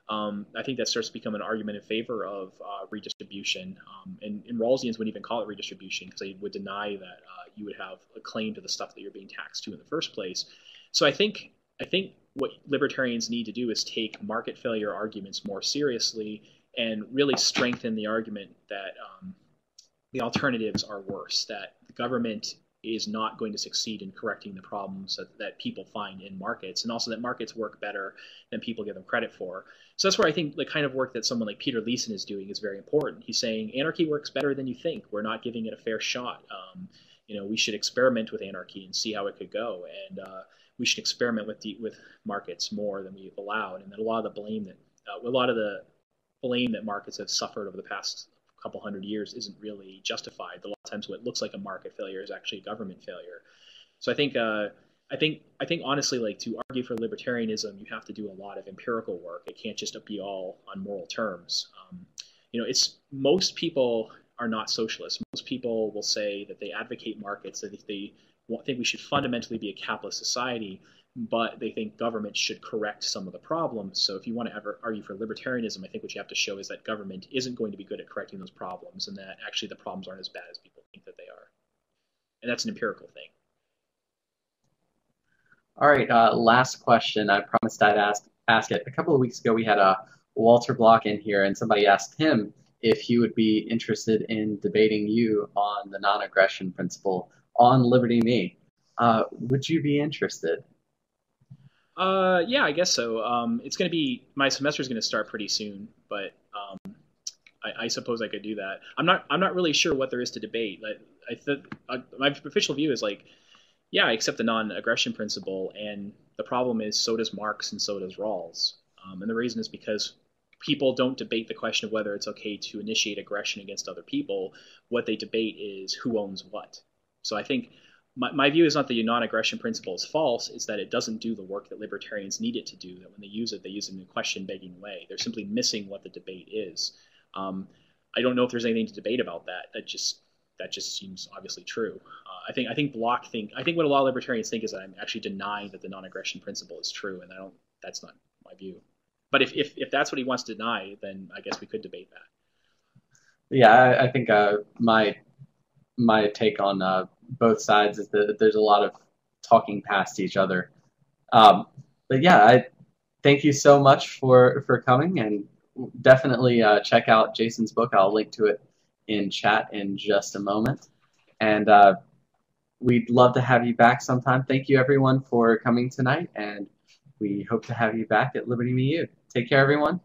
I think that starts to become an argument in favor of redistribution. And Rawlsians wouldn't even call it redistribution because they would deny that you would have a claim to the stuff that you're being taxed to in the first place. So I think what libertarians need to do is take market failure arguments more seriously and really strengthen the argument that the alternatives are worse, that the government is not going to succeed in correcting the problems that people find in markets, and also that markets work better than people give them credit for. So that's where I think the kind of work that someone like Peter Leeson is doing is very important. He's saying anarchy works better than you think. We're not giving it a fair shot. We should experiment with anarchy and see how it could go, and we should experiment with markets more than we've allowed. And that a lot of the blame that markets have suffered over the past couple hundred years isn't really justified. A lot of times what looks like a market failure is actually a government failure. So I think honestly, like, to argue for libertarianism, you have to do a lot of empirical work. It can't just be all on moral terms. Most people are not socialists. Most people will say that they advocate markets, that they think we should fundamentally be a capitalist society, but they think government should correct some of the problems. So if you want to ever argue for libertarianism, I think what you have to show is that government isn't going to be good at correcting those problems, and that actually the problems aren't as bad as people think that they are. And that's an empirical thing. All right, last question. I promised I'd ask it. A couple of weeks ago, we had Walter Block in here, and somebody asked him if he would be interested in debating you on the non-aggression principle on Liberty Me. Would you be interested? Yeah, I guess so. It's going to be, my semester's going to start pretty soon, but I suppose I could do that. I'm not really sure what there is to debate. My official view is yeah, I accept the non-aggression principle, and the problem is so does Marx and so does Rawls. And the reason is because people don't debate the question of whether it's okay to initiate aggression against other people. What they debate is who owns what. So I think my view is not that the non-aggression principle is false, it's that it doesn't do the work that libertarians need it to do, that when they use it in a question-begging way. They're simply missing what the debate is. I don't know if there's anything to debate about that. That just seems obviously true. I think what a lot of libertarians think is that I'm actually denying that the non-aggression principle is true, and that's not my view. But if that's what he wants to deny, then I guess we could debate that. Yeah, I think my take on both sides is that there's a lot of talking past each other. But yeah, I thank you so much for coming, and definitely check out Jason's book. I'll link to it in chat in just a moment. And we'd love to have you back sometime. Thank you, everyone, for coming tonight, and we hope to have you back at Liberty Me You. Take care, everyone.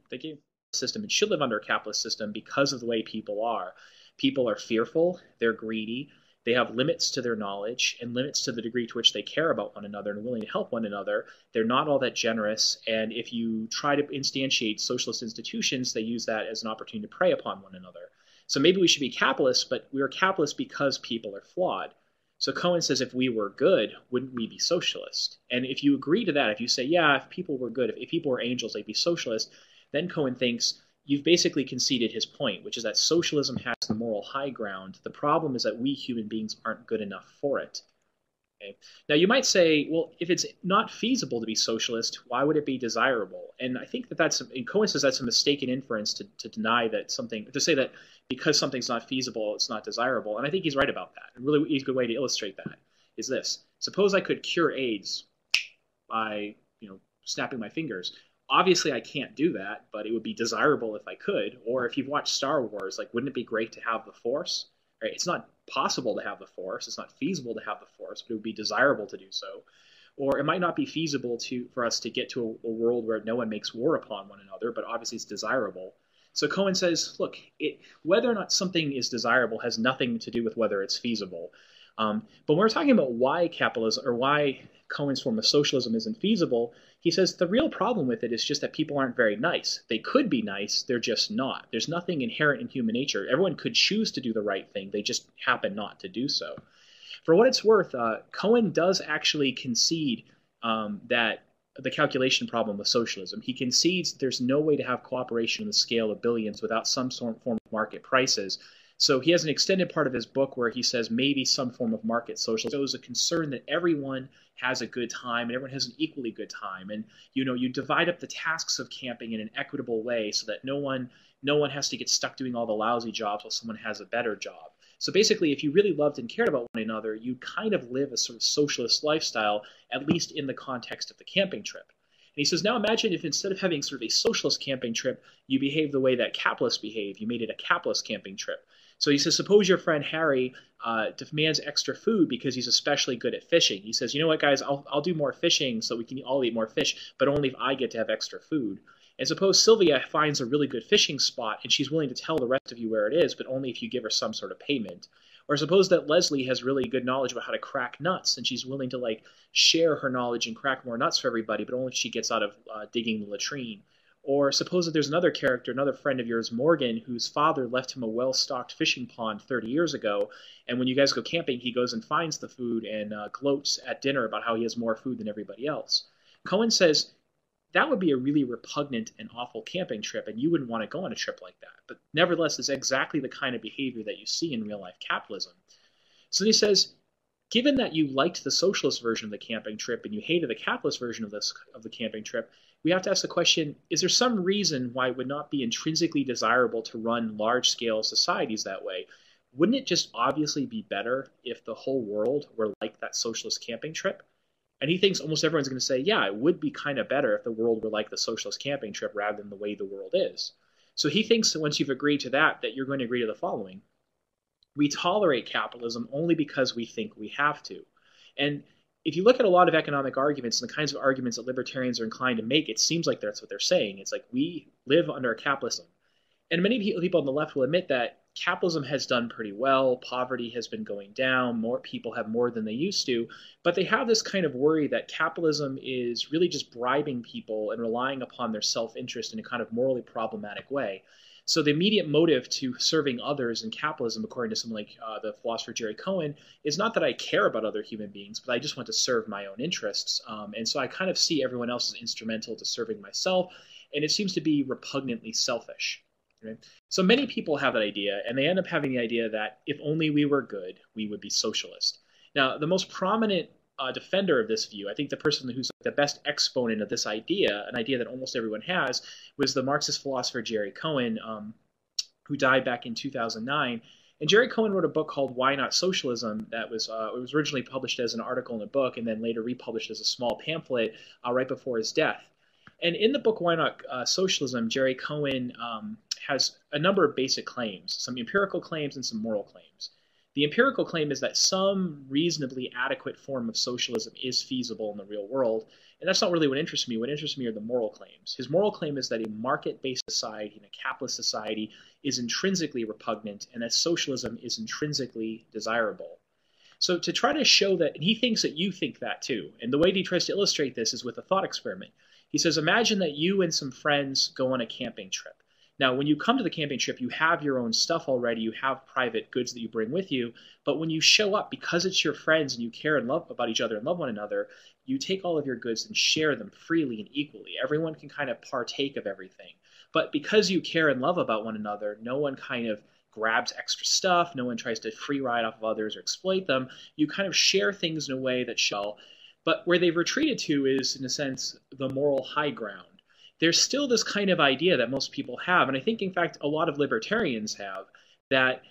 Thank you. System. It should live under a capitalist system because of the way people are. People are fearful, they're greedy, they have limits to their knowledge and limits to the degree to which they care about one another and are willing to help one another. They're not all that generous, and if you try to instantiate socialist institutions, they use that as an opportunity to prey upon one another. So maybe we should be capitalists, but we are capitalists because people are flawed. So Cohen says, if we were good, wouldn't we be socialist? And if you agree to that, if you say, yeah, if people were good, if people were angels, they'd be socialist, then Cohen thinks you've basically conceded his point, which is that socialism has the moral high ground. The problem is that we human beings aren't good enough for it. Okay? Now, you might say, well, if it's not feasible to be socialist, why would it be desirable? And I think and Cohen says that's a mistaken inference to deny that to say that because something's not feasible, it's not desirable. And I think he's right about that. A really good way to illustrate that is this. Suppose I could cure AIDS by, snapping my fingers. Obviously, I can't do that, but it would be desirable if I could. Or if you've watched Star Wars, wouldn't it be great to have the Force? Right? It's not possible to have the Force. It's not feasible to have the Force, but it would be desirable to do so. Or it might not be feasible for us to get to a world where no one makes war upon one another, but obviously it's desirable. So Cohen says, look, whether or not something is desirable has nothing to do with whether it's feasible. But when we're talking about why capitalism, or why Cohen's form of socialism isn't feasible, he says the real problem with it is just that people aren't very nice. They could be nice, they're just not. There's nothing inherent in human nature. Everyone could choose to do the right thing, they just happen not to do so. For what it's worth, Cohen does actually concede that the calculation problem with socialism. He concedes there's no way to have cooperation on the scale of billions without some form of market prices. So he has an extended part of his book where he says maybe some form of market socialism shows a concern that everyone has a good time and everyone has an equally good time. And you divide up the tasks of camping in an equitable way so that no one has to get stuck doing all the lousy jobs while someone has a better job. So basically, if you really loved and cared about one another, you kind of live a sort of socialist lifestyle, at least in the context of the camping trip. And he says, now imagine if instead of having sort of a socialist camping trip, you behave the way that capitalists behave. You made it a capitalist camping trip. So he says, suppose your friend Harry demands extra food because he's especially good at fishing. He says, you know what, guys, I'll do more fishing so we can all eat more fish, but only if I get to have extra food. And suppose Sylvia finds a really good fishing spot and she's willing to tell the rest of you where it is, but only if you give her some sort of payment. Or suppose that Leslie has really good knowledge about how to crack nuts and she's willing to share her knowledge and crack more nuts for everybody, but only if she gets out of digging the latrine. Or suppose that there's another character, another friend of yours, Morgan, whose father left him a well-stocked fishing pond 30 years ago, and when you guys go camping, he goes and finds the food and gloats at dinner about how he has more food than everybody else. Cohen says, that would be a really repugnant and awful camping trip, and you wouldn't want to go on a trip like that. But nevertheless, it's exactly the kind of behavior that you see in real-life capitalism. So he says, given that you liked the socialist version of the camping trip and you hated the capitalist version of the camping trip, we have to ask the question, is there some reason why it would not be intrinsically desirable to run large-scale societies that way? Wouldn't it just obviously be better if the whole world were like that socialist camping trip? And he thinks almost everyone's going to say, yeah, it would be kind of better if the world were like the socialist camping trip rather than the way the world is. So he thinks that once you've agreed to that you're going to agree to the following. We tolerate capitalism only because we think we have to. And if you look at a lot of economic arguments and the kinds of arguments that libertarians are inclined to make, it seems like that's what they're saying. It's like we live under a capitalism. And many people on the left will admit that capitalism has done pretty well. Poverty has been going down. More people have more than they used to. But they have this kind of worry that capitalism is really just bribing people and relying upon their self-interest in a kind of morally problematic way. So the immediate motive to serving others in capitalism, according to someone like the philosopher Jerry Cohen, is not that I care about other human beings, but I just want to serve my own interests. And so I kind of see everyone else as instrumental to serving myself, and it seems to be repugnantly selfish. Right? So many people have that idea, and they end up having the idea that if only we were good, we would be socialist. Now, the most prominent defender of this view, I think the person who's the best exponent of this idea, an idea that almost everyone has, was the Marxist philosopher Jerry Cohen, who died back in 2009. And Jerry Cohen wrote a book called Why Not Socialism that was it was originally published as an article in a book and then later republished as a small pamphlet right before his death. And in the book Why Not Socialism, Jerry Cohen has a number of basic claims, some empirical claims and some moral claims. The empirical claim is that some reasonably adequate form of socialism is feasible in the real world, and that's not really what interests me. What interests me are the moral claims. His moral claim is that a market-based society, a capitalist society, is intrinsically repugnant, and that socialism is intrinsically desirable. So to try to show that, and he thinks that you think that too, and the way he tries to illustrate this is with a thought experiment. He says, imagine that you and some friends go on a camping trip. Now, when you come to the camping trip, you have your own stuff already. You have private goods that you bring with you. But when you show up, because it's your friends and you care and love about each other and love one another, you take all of your goods and share them freely and equally. Everyone can kind of partake of everything. But because you care and love about one another, no one kind of grabs extra stuff. No one tries to free ride off of others or exploit them. You kind of share things in a way that shall. But where they've retreated to is, in a sense, the moral high ground. There's still this kind of idea that most people have, and I think, in fact, a lot of libertarians have, that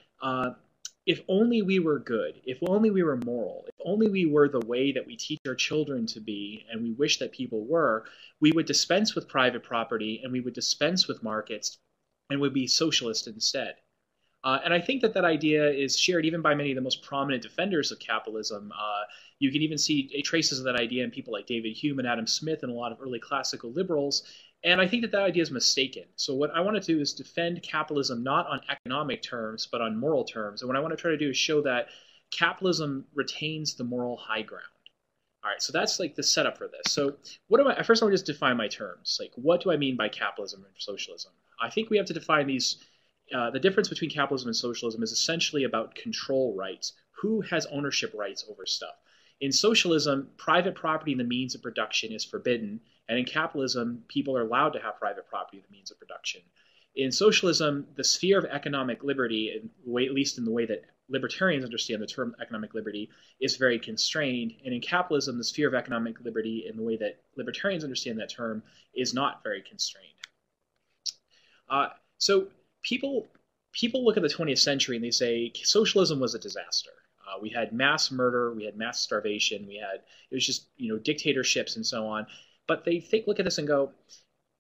if only we were good, if only we were moral, if only we were the way that we teach our children to be, and we wish that people were, we would dispense with private property, and we would dispense with markets, and would be socialist instead. And I think that idea is shared even by many of the most prominent defenders of capitalism. You can even see traces of that idea in people like David Hume and Adam Smith and a lot of early classical liberals. And I think that idea is mistaken. So what I want to do is defend capitalism not on economic terms, but on moral terms. And what I want to try to do is show that capitalism retains the moral high ground. All right, so that's like the setup for this. So first I want to just define my terms. Like, what do I mean by capitalism and socialism? I think we have to define these. The difference between capitalism and socialism is essentially about control rights. Who has ownership rights over stuff? In socialism, private property and the means of production is forbidden, And in capitalism, people are allowed to have private property, the means of production. In socialism, the sphere of economic liberty, at least in the way that libertarians understand the term economic liberty, is very constrained. And in capitalism, the sphere of economic liberty, in the way that libertarians understand that term, is not very constrained. So people look at the 20th century and they say socialism was a disaster. We had mass murder, we had mass starvation, it was just dictatorships and so on. But they look at this and go,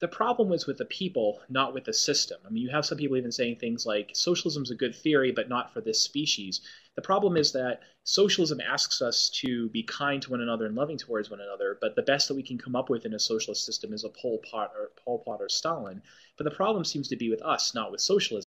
the problem was with the people, not with the system. I mean, you have some people even saying things like socialism is a good theory, but not for this species. The problem is that socialism asks us to be kind to one another and loving towards one another, but the best that we can come up with in a socialist system is a Pol Pot or Stalin. But the problem seems to be with us, not with socialism.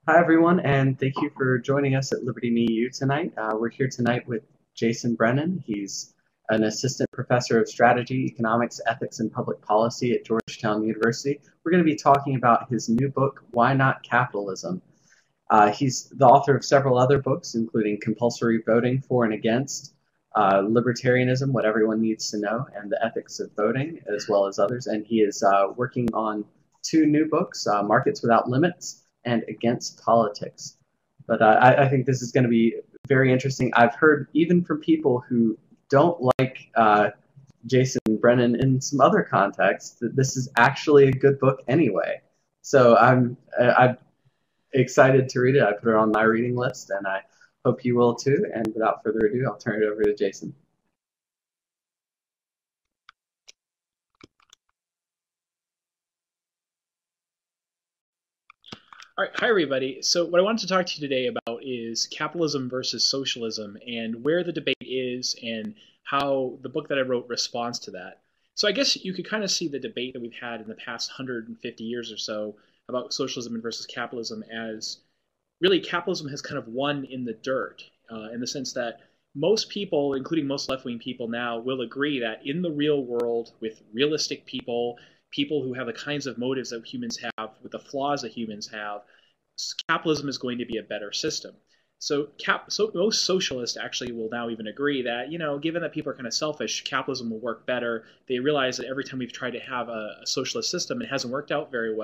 Hi, everyone, and thank you for joining us at Liberty Me U tonight. We're here tonight with Jason Brennan. He's an assistant professor of strategy, economics, ethics, and public policy at Georgetown University. We're going to be talking about his new book, Why Not Capitalism? He's the author of several other books, including Compulsory Voting for and Against, Libertarianism, What Everyone Needs to Know, and The Ethics of Voting, as well as others. And he is working on two new books, Markets Without Limits and Against Politics. But I think this is going to be very interesting. I've heard even from people who don't like Jason Brennan in some other contexts that this is actually a good book anyway. So I'm excited to read it. I put it on my reading list, and I hope you will too. And without further ado, I'll turn it over to Jason. All right, hi everybody. So what I wanted to talk to you today about is capitalism versus socialism and where the debate is and how the book that I wrote responds to that. So I guess you could kind of see the debate that we've had in the past 150 years or so about socialism versus capitalism as really capitalism has kind of won in the dirt in the sense that most people, including most left-wing people now, will agree that in the real world with realistic people who have the kinds of motives that humans have, with the flaws that humans have, capitalism is going to be a better system. So most socialists actually will now even agree that, given that people are kind of selfish, capitalism will work better. They realize that every time we've tried to have a socialist system, it hasn't worked out very well.